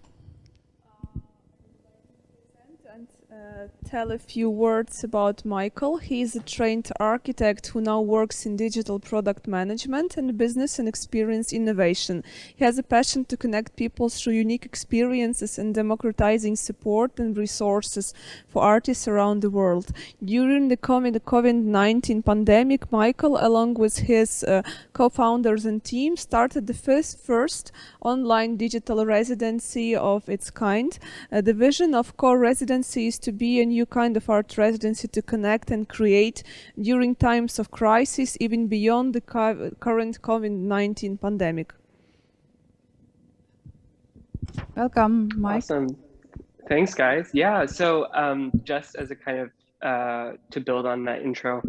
Tell a few words about Michael. He is a trained architect who now works in digital product management and business and experience innovation. He has a passion to connect people through unique experiences and democratizing support and resources for artists around the world. During the COVID-19 pandemic, Michael, along with his co-founders and team, started the first online digital residency of its kind. The vision of CO-RESIDENCY is to be a new kind of art residency to connect and create during times of crisis, even beyond the current COVID-19 pandemic. Welcome, Mike. Awesome. Thanks, guys. Yeah, so just as a kind of to build on that intro,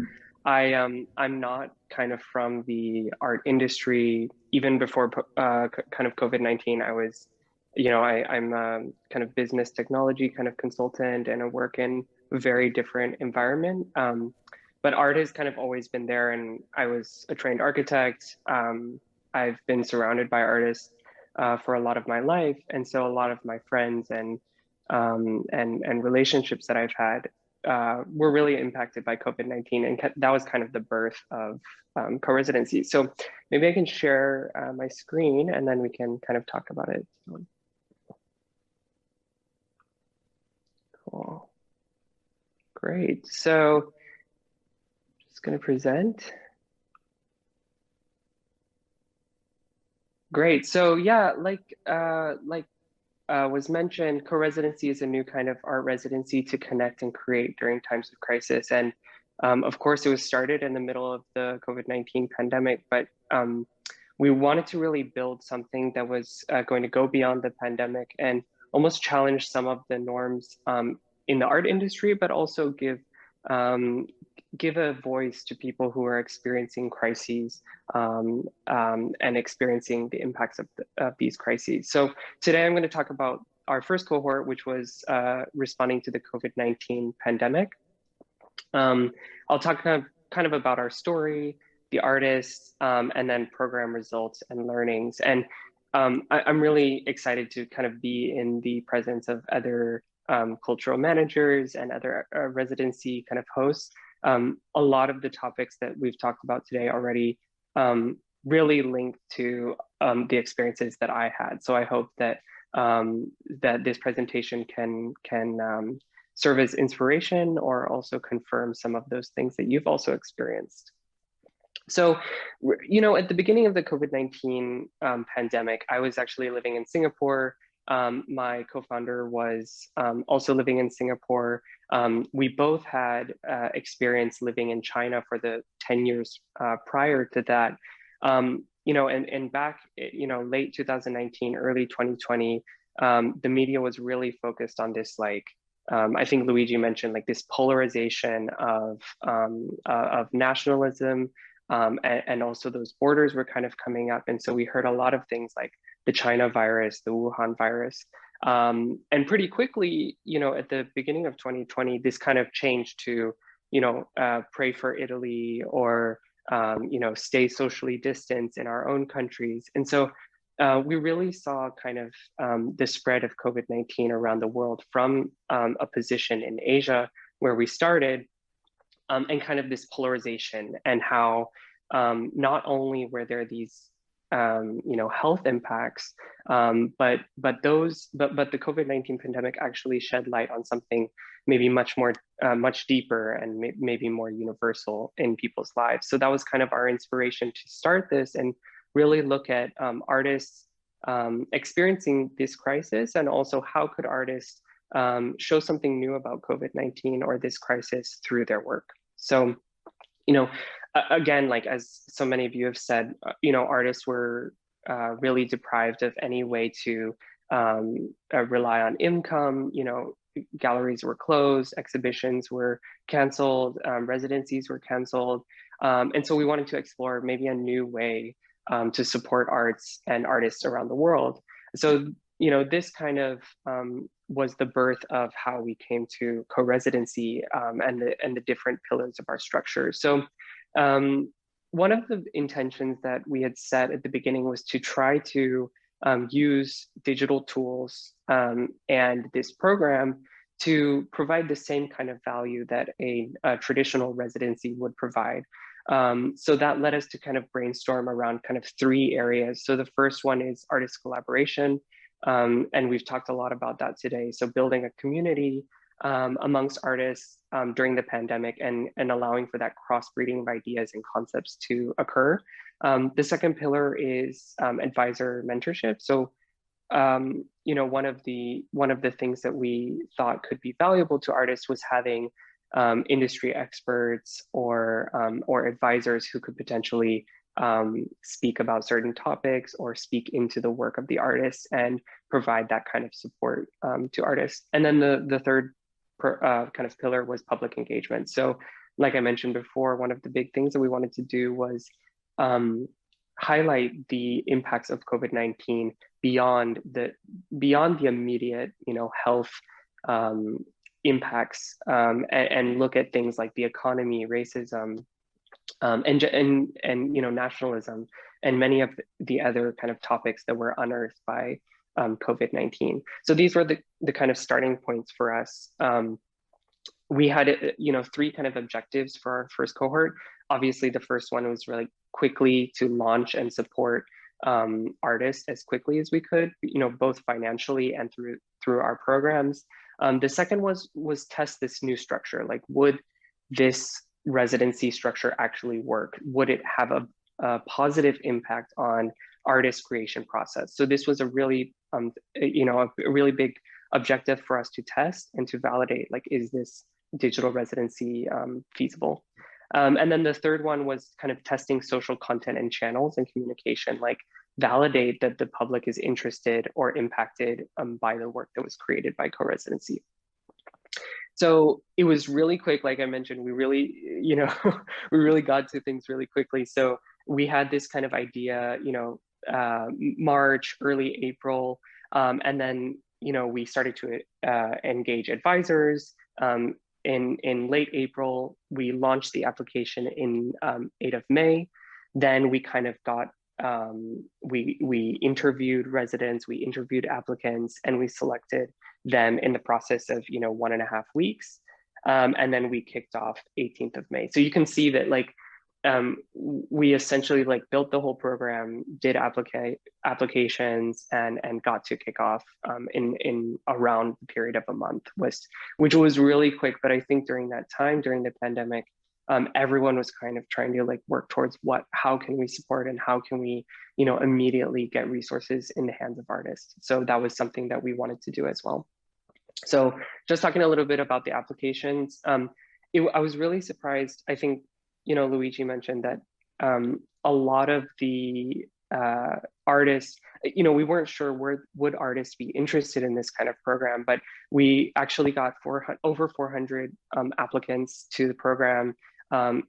I'm not kind of from the art industry. Even before kind of COVID-19, I was, you know, I'm a kind of business technology kind of consultant, and I work in a very different environment. But art has kind of always been there, and I was a trained architect. I've been surrounded by artists for a lot of my life, and so a lot of my friends and relationships that I've had were really impacted by COVID-19, and that was kind of the birth of co-residency. So maybe I can share my screen, and then we can kind of talk about it. Cool. Great. So just going to present. Great. So yeah, like was mentioned, co-residency is a new kind of art residency to connect and create during times of crisis. And of course, it was started in the middle of the COVID-19 pandemic, but we wanted to really build something that was going to go beyond the pandemic and almost challenge some of the norms in the art industry, but also give a voice to people who are experiencing crises and experiencing the impacts of these crises. So today I'm going to talk about our first cohort, which was responding to the COVID-19 pandemic. I'll talk kind of about our story, the artists, and then program results and learnings. And I'm really excited to kind of be in the presence of other cultural managers and other residency kind of hosts. A lot of the topics that we've talked about today already really link to the experiences that I had. So I hope that that this presentation can serve as inspiration or also confirm some of those things that you've also experienced. So, you know, at the beginning of the COVID-19 pandemic, I was actually living in Singapore. My co-founder was also living in Singapore. We both had experience living in China for the 10 years prior to that. You know, and back, you know, late 2019, early 2020, the media was really focused on this, like, I think Luigi mentioned, like, this polarization of nationalism, and also those borders were kind of coming up. And so we heard a lot of things like the China virus, the Wuhan virus. And pretty quickly, you know, at the beginning of 2020, this kind of changed to, you know, pray for Italy, or, you know, stay socially distanced in our own countries. And so we really saw kind of the spread of COVID-19 around the world from a position in Asia where we started, and kind of this polarization, and how not only were there these health impacts. But the COVID-19 pandemic actually shed light on something maybe much more, much deeper and maybe more universal in people's lives. So that was kind of our inspiration to start this and really look at artists experiencing this crisis, and also how could artists show something new about COVID-19 or this crisis through their work. So, again, like as so many of you have said, artists were really deprived of any way to rely on income. Galleries were closed, exhibitions were canceled, residencies were canceled. And so we wanted to explore maybe a new way to support arts and artists around the world. So, this kind of was the birth of how we came to co-residency and the different pillars of our structure. So one of the intentions that we had set at the beginning was to try to use digital tools and this program to provide the same kind of value that a traditional residency would provide. So that led us to kind of brainstorm around kind of 3 areas. So the first one is artist collaboration. And we've talked a lot about that today. So building a community amongst artists during the pandemic and allowing for that crossbreeding of ideas and concepts to occur. The second pillar is advisor mentorship. So, one of the things that we thought could be valuable to artists was having industry experts or advisors who could potentially speak about certain topics or speak into the work of the artists and provide that kind of support to artists. And then the third kind of pillar was public engagement. So like I mentioned before, one of the big things that we wanted to do was highlight the impacts of COVID-19 beyond the immediate, health impacts, and look at things like the economy, racism, and nationalism, and many of the other kind of topics that were unearthed by COVID-19. So these were the kind of starting points for us. We had 3 kind of objectives for our first cohort. Obviously, the first one was really quickly to launch and support artists as quickly as we could, both financially and through our programs. The second was test this new structure. Like, would this residency structure actually work? Would it have a positive impact on artist creation process? So this was a really, a really big objective for us to test and to validate, like, is this digital residency feasible? And then the third one was kind of testing social content and channels and communication, like validate that the public is interested or impacted by the work that was created by co-residency. So it was really quick. Like I mentioned, we really, we really got to things really quickly. So we had this kind of idea, March, early April, and then, we started to engage advisors. In late April, we launched the application in 8th of May. Then we kind of got, we interviewed residents, we interviewed applicants, and we selected them in the process of 1.5 weeks. And then we kicked off 18th of May. So you can see that, like, we essentially built the whole program, did applications, and got to kick off in around the period of a month, which was really quick. But I think during that time, during the pandemic, everyone was kind of trying to work towards how can we support and how can we immediately get resources in the hands of artists. So that was something that we wanted to do as well. So just talking a little bit about the applications, I was really surprised. I think Luigi mentioned that a lot of the artists, we weren't sure would artists be interested in this kind of program, but we actually got over 400 applicants to the program,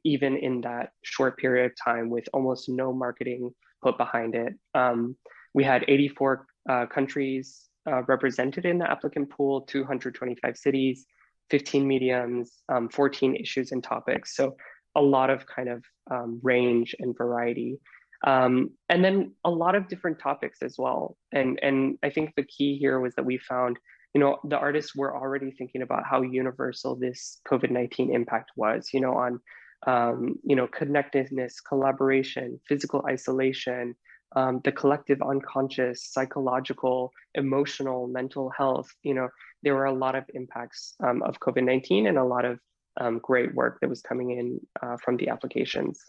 even in that short period of time with almost no marketing put behind it. We had 84 countries represented in the applicant pool, 225 cities, 15 mediums, 14 issues and topics. So a lot of kind of range and variety. And then a lot of different topics as well. And I think the key here was that we found, the artists were already thinking about how universal this COVID-19 impact was, on, connectedness, collaboration, physical isolation, the collective unconscious, psychological, emotional, mental health. There were a lot of impacts of COVID-19 and a lot of great work that was coming in from the applications.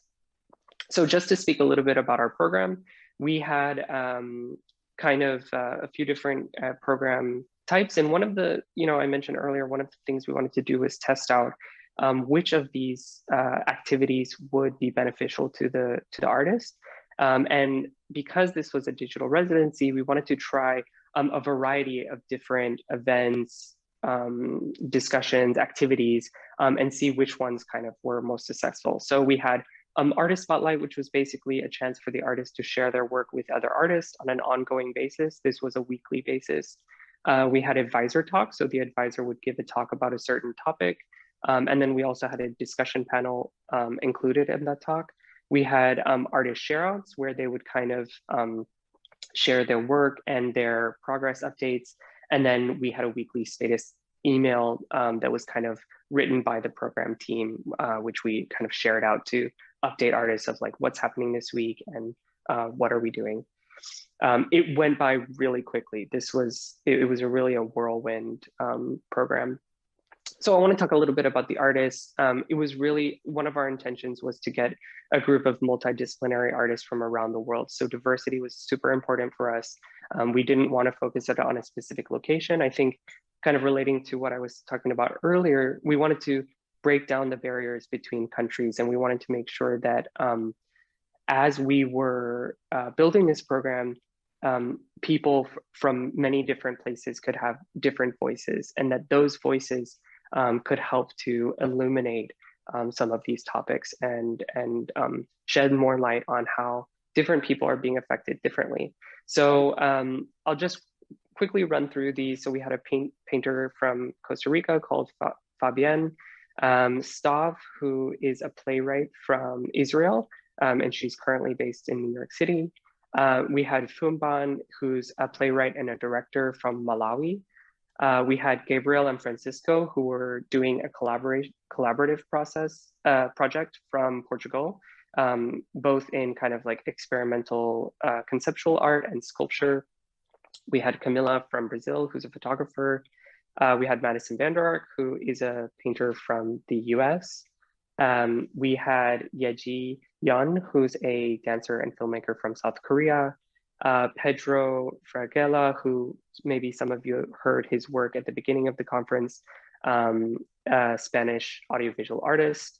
So just to speak a little bit about our program, we had a few different program types. And one of the, I mentioned earlier, one of the things we wanted to do was test out which of these activities would be beneficial to the artist. And because this was a digital residency, we wanted to try a variety of different events, discussions, activities, and see which ones kind of were most successful. So we had Artist Spotlight, which was basically a chance for the artists to share their work with other artists on an ongoing basis. This was a weekly basis. We had Advisor Talk, so the advisor would give a talk about a certain topic. And then we also had a discussion panel included in that talk. We had artist shareouts, where they would kind of share their work and their progress updates. And then we had a weekly status email that was kind of written by the program team, which we kind of shared out to update artists of like what's happening this week and what are we doing. It went by really quickly. It was really a whirlwind program. So I want to talk a little bit about the artists. It was really, one of our intentions was to get a group of multidisciplinary artists from around the world. So diversity was super important for us. We didn't want to focus it on a specific location. I think kind of relating to what I was talking about earlier, we wanted to break down the barriers between countries. And we wanted to make sure that as we were building this program, people from many different places could have different voices, and that those voices could help to illuminate some of these topics and shed more light on how different people are being affected differently. So I'll just quickly run through these. So we had a painter from Costa Rica called Fabienne Stav, who is a playwright from Israel, and she's currently based in New York City. We had Fumban, who's a playwright and a director from Malawi. We had Gabriel and Francisco, who were doing a collaborative project from Portugal, both in kind of like experimental conceptual art and sculpture. We had Camila from Brazil, who's a photographer. We had Madison Vander Ark, who is a painter from the US. We had Yeji Yun, who's a dancer and filmmaker from South Korea. Pedro Fraguela, who maybe some of you heard his work at the beginning of the conference, Spanish audiovisual artist.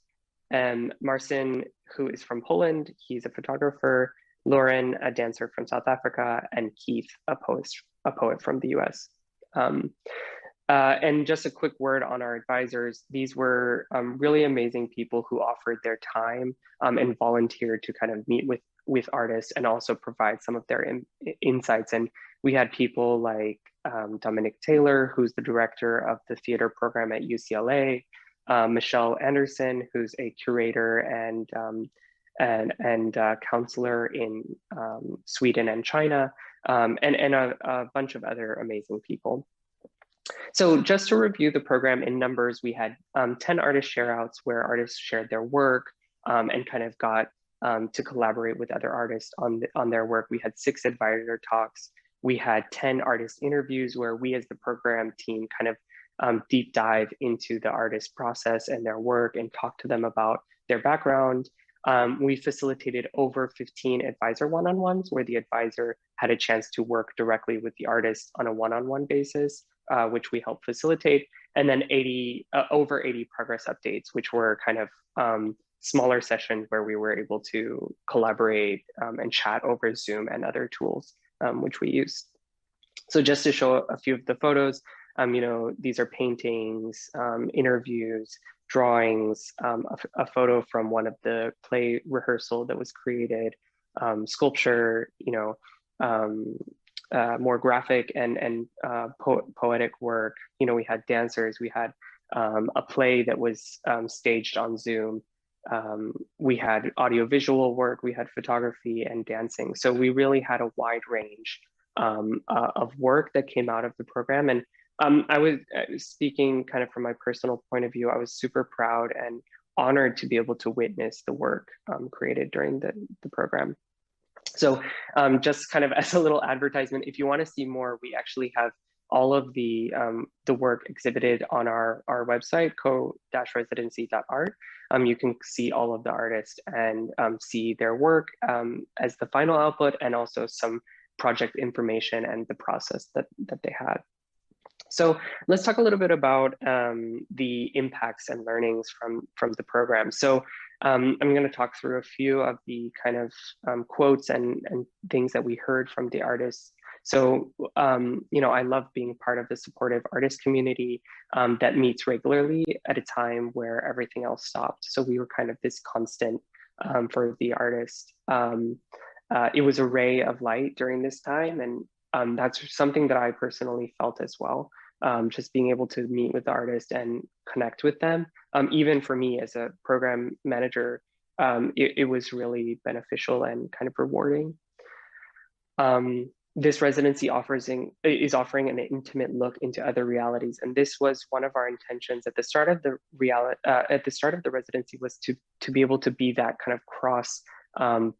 And Marcin, who is from Poland, he's a photographer. Lauren, a dancer from South Africa, and Keith, a poet from the US. And just a quick word on our advisors. These were really amazing people who offered their time and volunteered to kind of meet with artists and also provide some of their insights. And we had people like Dominic Taylor, who's the director of the theater program at UCLA, Michelle Anderson, who's a curator and counselor in Sweden and China, and a bunch of other amazing people. So just to review the program in numbers, we had 10 artist shareouts where artists shared their work and kind of got to collaborate with other artists on their work. We had 6 advisor talks. We had 10 artist interviews where we as the program team kind of deep dive into the artist process and their work and talk to them about their background. We facilitated over 15 advisor one-on-ones where the advisor had a chance to work directly with the artist on a one-on-one basis, which we helped facilitate. And then over 80 progress updates, which were kind of smaller sessions where we were able to collaborate and chat over Zoom and other tools, which we used. So just to show a few of the photos, these are paintings, interviews, drawings, a photo from one of the play rehearsal that was created, sculpture, more graphic and poetic work. We had dancers, we had a play that was staged on Zoom. We had audiovisual work, we had photography and dancing. So we really had a wide range of work that came out of the program. And I was speaking kind of from my personal point of view, I was super proud and honored to be able to witness the work created during the program. So just kind of as a little advertisement, if you want to see more, we actually have all of the work exhibited on our website, co-residency.art. You can see all of the artists and see their work as the final output, and also some project information and the process that they had. So let's talk a little bit about the impacts and learnings from the program. So I'm going to talk through a few of the kind of quotes and things that we heard from the artists. So, you know, I love being part of the supportive artist community that meets regularly at a time where everything else stopped. So we were kind of this constant for the artist. It was a ray of light during this time, and that's something that I personally felt as well. Just being able to meet with the artist and connect with them. Even for me as a program manager, it was really beneficial and kind of rewarding. This residency is offering an intimate look into other realities, and this was one of our intentions at the start of the residency, was to be able to be that kind of cross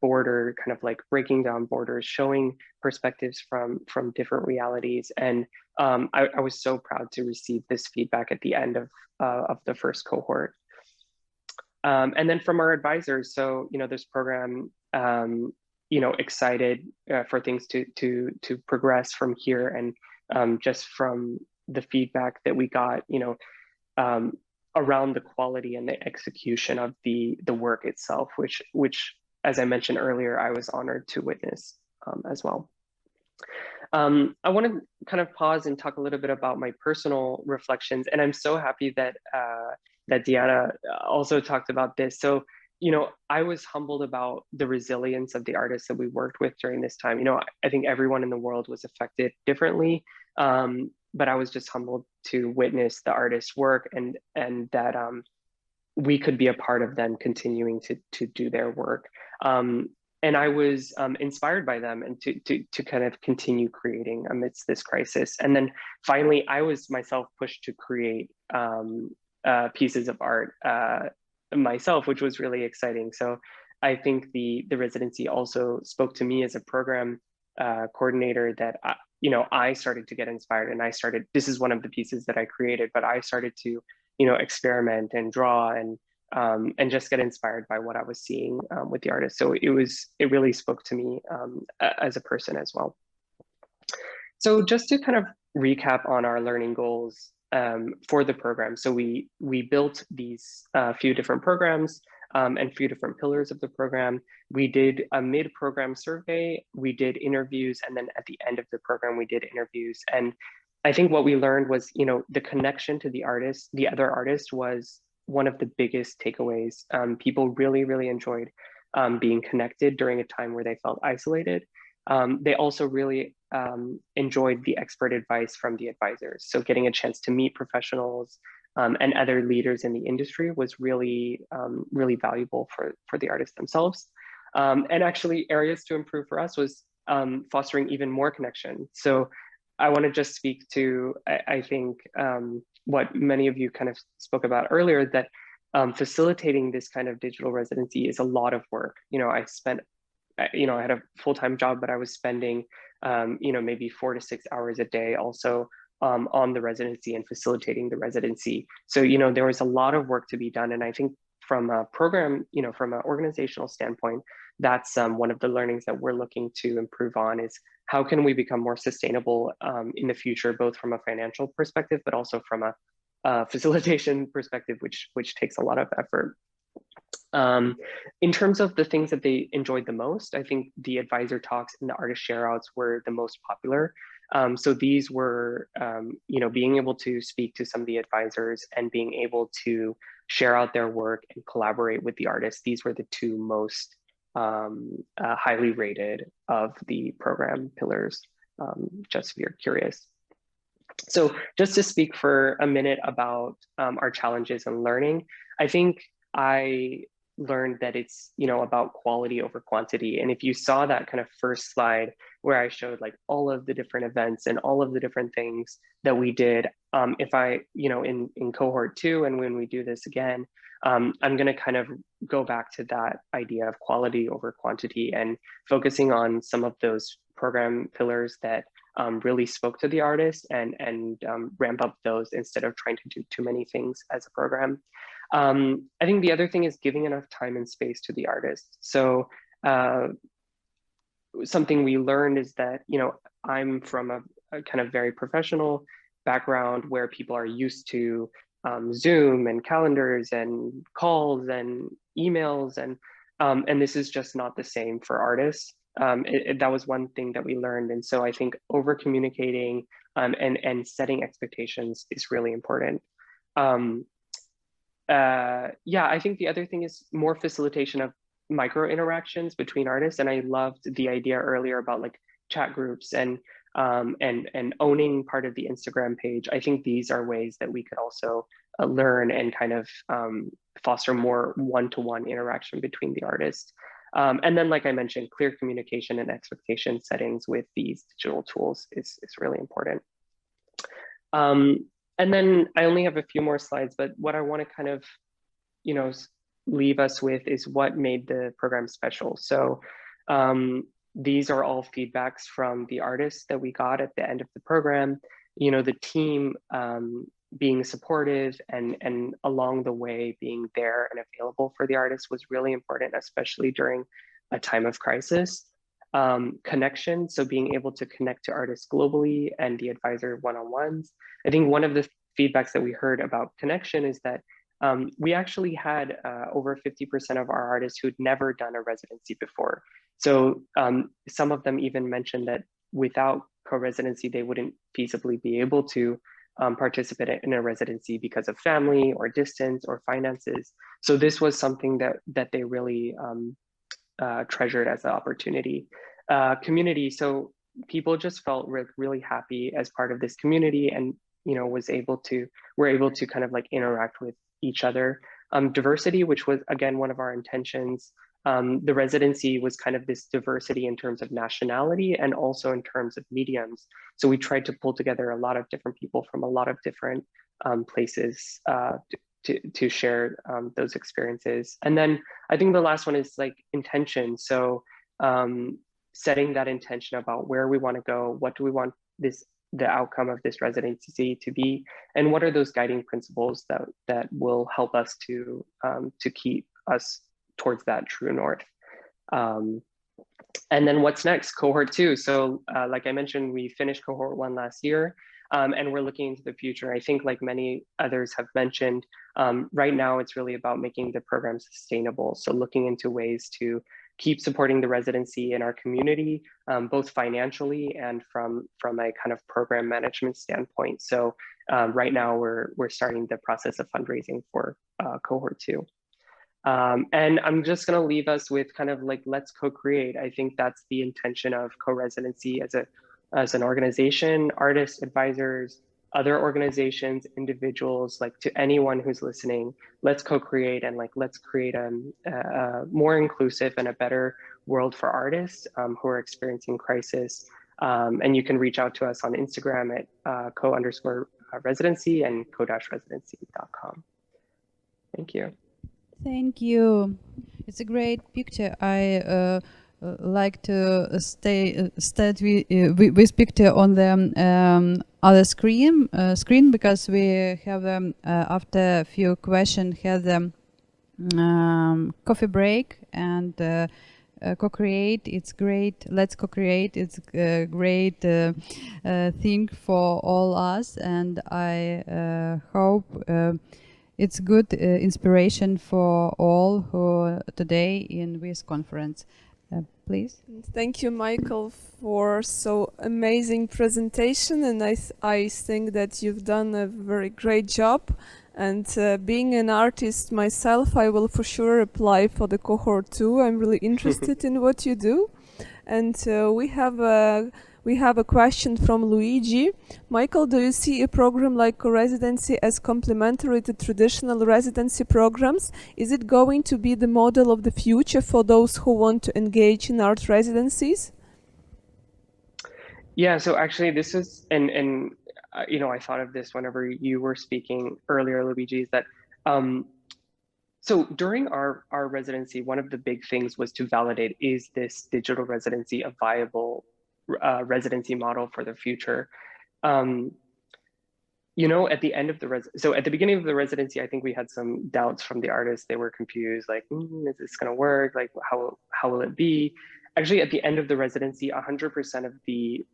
border, kind of like breaking down borders, showing perspectives from different realities. And I was so proud to receive this feedback at the end of the first cohort. And then from our advisors, so, you know, this program, you know, excited for things to progress from here. And just from the feedback that we got, you know, around the quality and the execution of the work itself, which, as I mentioned earlier, I was honored to witness as well. I want to kind of pause and talk a little bit about my personal reflections, and I'm so happy that that Diana also talked about this. So, you know, I was humbled about the resilience of the artists that we worked with during this time. You know, I think everyone in the world was affected differently, but I was just humbled to witness the artists' work, and that we could be a part of them continuing to do their work. And I was inspired by them, and to kind of continue creating amidst this crisis. And then finally, I was myself pushed to create pieces of art myself, which was really exciting. So I think the residency also spoke to me as a program coordinator, that you know, I started to get inspired, and this is one of the pieces that I created, but I started to, you know, experiment and draw and just get inspired by what I was seeing with the artist. So it really spoke to me as a person as well. So just to kind of recap on our learning goals for the program. So we built these few different programs and few different pillars of the program. We did a mid-program survey, we did interviews, and then at the end of the program, we did interviews. And I think what we learned was, you know, the connection to the artist, the other artist, was one of the biggest takeaways. People really, really enjoyed being connected during a time where they felt isolated. They also really enjoyed the expert advice from the advisors. So getting a chance to meet professionals and other leaders in the industry was really, really valuable for the artists themselves. And actually, areas to improve for us was fostering even more connection. So I want to just speak to, I think, what many of you kind of spoke about earlier, that facilitating this kind of digital residency is a lot of work. You know, I had a full-time job, but I was spending, you know, maybe 4 to 6 hours a day also on the residency and facilitating the residency. So, you know, there was a lot of work to be done. And I think from a program, you know, from an organizational standpoint, that's one of the learnings that we're looking to improve on, is how can we become more sustainable in the future, both from a financial perspective, but also from a facilitation perspective, which takes a lot of effort. In terms of the things that they enjoyed the most, I think the advisor talks and the artist share-outs were the most popular. So these were, you know, being able to speak to some of the advisors and being able to share out their work and collaborate with the artists. These were the two most highly rated of the program pillars, just if you're curious. So just to speak for a minute about our challenges and learning, I think I learned that it's, you know, about quality over quantity. And if you saw that kind of first slide, where I showed like all of the different events and all of the different things that we did. If I, in cohort 2, and when we do this again, I'm going to kind of go back to that idea of quality over quantity and focusing on some of those program pillars that really spoke to the artist and ramp up those instead of trying to do too many things as a program. I think the other thing is giving enough time and space to the artist. So something we learned is that, I'm from a kind of very professional background where people are used to Zoom and calendars and calls and emails, and this is just not the same for artists. That was one thing that we learned, and so I think over communicating and setting expectations is really important. Yeah, I think the other thing is more facilitation of micro interactions between artists, and I loved the idea earlier about like chat groups and owning part of the Instagram page. I think these are ways that we could also learn and kind of foster more one-to-one interaction between the artists. And then, like I mentioned, clear communication and expectation settings with these digital tools is really important. And then I only have a few more slides, but what I want to kind of, leave us with is what made the program special. So these are all feedbacks from the artists that we got at the end of the program. The team being supportive and along the way being there and available for the artists was really important, especially during a time of crisis. Connection, so being able to connect to artists globally and the advisor one-on-ones. I think one of the feedbacks that we heard about connection is that we actually had over 50% of our artists who'd never done a residency before. So some of them even mentioned that without co-residency, they wouldn't feasibly be able to participate in a residency because of family or distance or finances. So this was something that they really treasured as an opportunity. Community, so people just felt really happy as part of this community, and were able to kind of like interact with each other. Diversity, which was again one of our intentions. The residency was kind of this diversity in terms of nationality and also in terms of mediums. So we tried to pull together a lot of different people from a lot of different places to share those experiences. And then I think the last one is like intention. So setting that intention about where we want to go, what do we want the outcome of this residency to be, and what are those guiding principles that will help us to keep us towards that true north. And then what's next? Cohort 2. So like I mentioned, we finished cohort 1 last year, and we're looking into the future. I think like many others have mentioned, right now it's really about making the program sustainable. So looking into ways to keep supporting the residency in our community, both financially and from a kind of program management standpoint. So right now we're starting the process of fundraising for cohort 2. And I'm just going to leave us with kind of like, let's co-create. I think that's the intention of co-residency as an organization, artists, advisors, other organizations, individuals, like to anyone who's listening, let's co-create and like, let's create a more inclusive and a better world for artists who are experiencing crisis. And you can reach out to us on Instagram at co_residency and co-residency.com. Thank you. Thank you. It's a great picture. I like to start with picture on the other screen because we have after a few questions had coffee break and co-create. It's great. Let's co-create. It's a great thing for all us, and I hope it's good inspiration for all who today in this conference. Please. Thank you, Michael, for so amazing presentation, and I think that you've done a very great job. And being an artist myself, I will for sure apply for the cohort 2. I'm really interested in what you do. And we have a question from Luigi. Michael, do you see a program like co-residency as complementary to traditional residency programs? Is it going to be the model of the future for those who want to engage in art residencies? Yeah, so actually this is, and you know, I thought of this whenever you were speaking earlier, Luigi, is that so during our residency, one of the big things was to validate, is this digital residency a viable residency model for the future? You know, at the end of the so at the beginning of the residency, I think we had some doubts from the artists. They were confused, like, is this going to work? Like, how will it be? Actually, at the end of the residency, 100% of the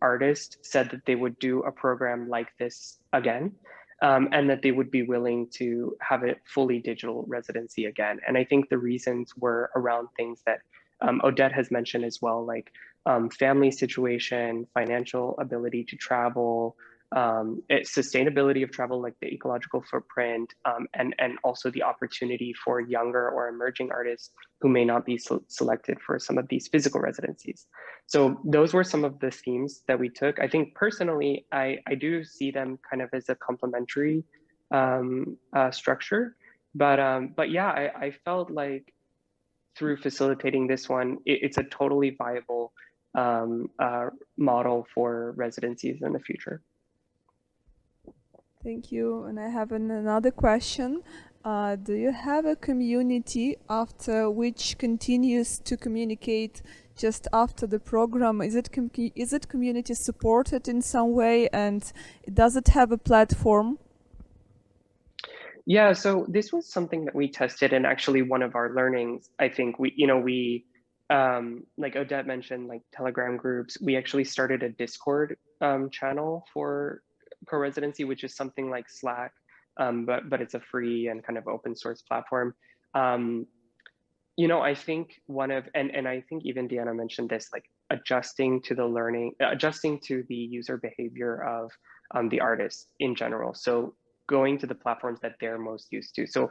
artists said that they would do a program like this again, and that they would be willing to have a fully digital residency again. And I think the reasons were around things that Odette has mentioned as well, like family situation, financial ability to travel, sustainability of travel, like the ecological footprint, and also the opportunity for younger or emerging artists who may not be selected for some of these physical residencies. So those were some of the themes that we took. I think personally, I do see them kind of as a complementary structure, but yeah, I felt like through facilitating this one, it's a totally viable model for residencies in the future. Thank you. And I have another question. Do you have a community after which continues to communicate just after the program? Is it community supported in some way, and does it have a platform? Yeah, so this was something that we tested, and actually one of our learnings, I think we like Odette mentioned, like Telegram groups, we actually started a Discord channel for co-residency, which is something like Slack, but it's a free and kind of open source platform. You know, I think and I think even Deanna mentioned this, like adjusting to the user behavior of the artists in general. So going to the platforms that they're most used to. So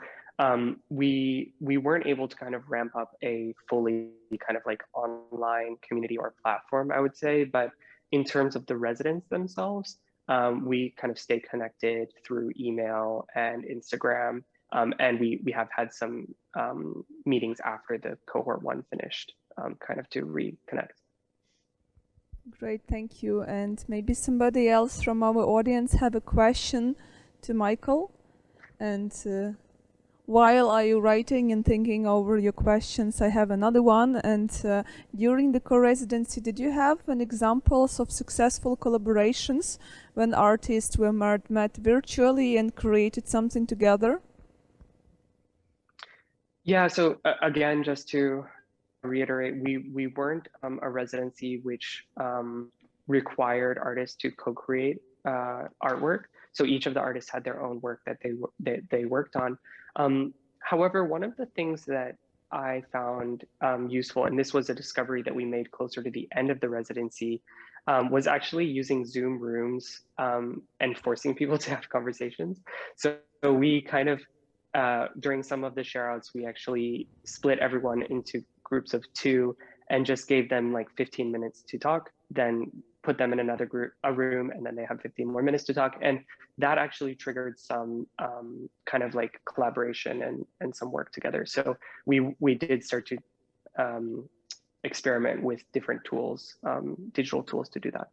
we weren't able to kind of ramp up a fully kind of like online community or platform, I would say, but in terms of the residents themselves, we kind of stay connected through email and Instagram, and we have had some meetings after the cohort 1 finished, kind of to reconnect. Great, thank you. And maybe somebody else from our audience have a question to Michael. And while are you writing and thinking over your questions, I have another one. And during the co-residency, did you have an examples of successful collaborations when artists were met virtually and created something together? Yeah, so again, just to reiterate, we weren't a residency which required artists to co-create artwork. So each of the artists had their own work that they worked on. However, one of the things that I found useful, and this was a discovery that we made closer to the end of the residency, was actually using Zoom rooms and forcing people to have conversations. So we kind of, during some of the shareouts, we actually split everyone into groups of 2 and just gave them like 15 minutes to talk, then put them in another room, and then they have 15 more minutes to talk. And that actually triggered some kind of like collaboration and some work together. So we did start to experiment with different tools, digital tools to do that.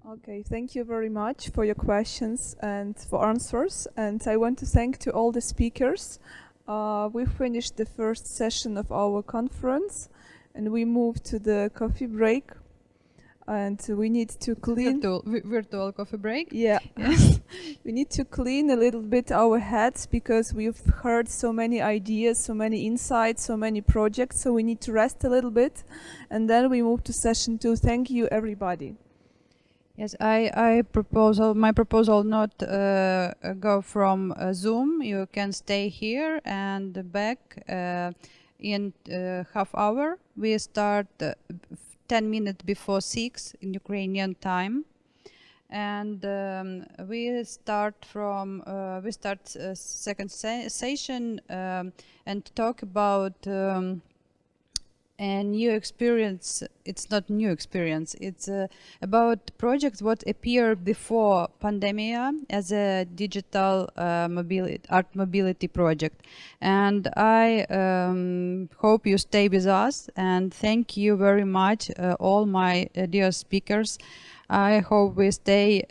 Okay, thank you very much for your questions and for answers. And I want to thank to all the speakers. We finished the first session of our conference, and we moved to the coffee break. And we need to clean virtual coffee break. Yeah. Yes. We need to clean a little bit our heads, because we've heard so many ideas, so many insights, so many projects. So we need to rest a little bit, and then we move to session 2. Thank you, everybody. Yes, my proposal not go from Zoom. You can stay here and back in half hour. We start 10 minutes before 6 in Ukrainian time, and we start second session and talk about a new experience. It's not new experience. It's about projects what appeared before pandemic as a digital art mobility project. And I hope you stay with us. And thank you very much, all my dear speakers. I hope we stay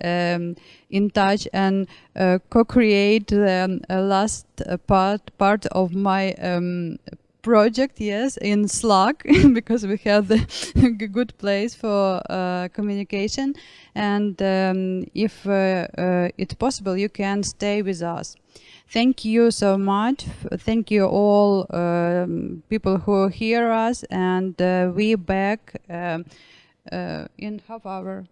in touch and co-create the last part of my project, yes, in Slack, because we have the good place for communication. And if it's possible, you can stay with us. Thank you so much. Thank you all people who hear us, and we back in half hour.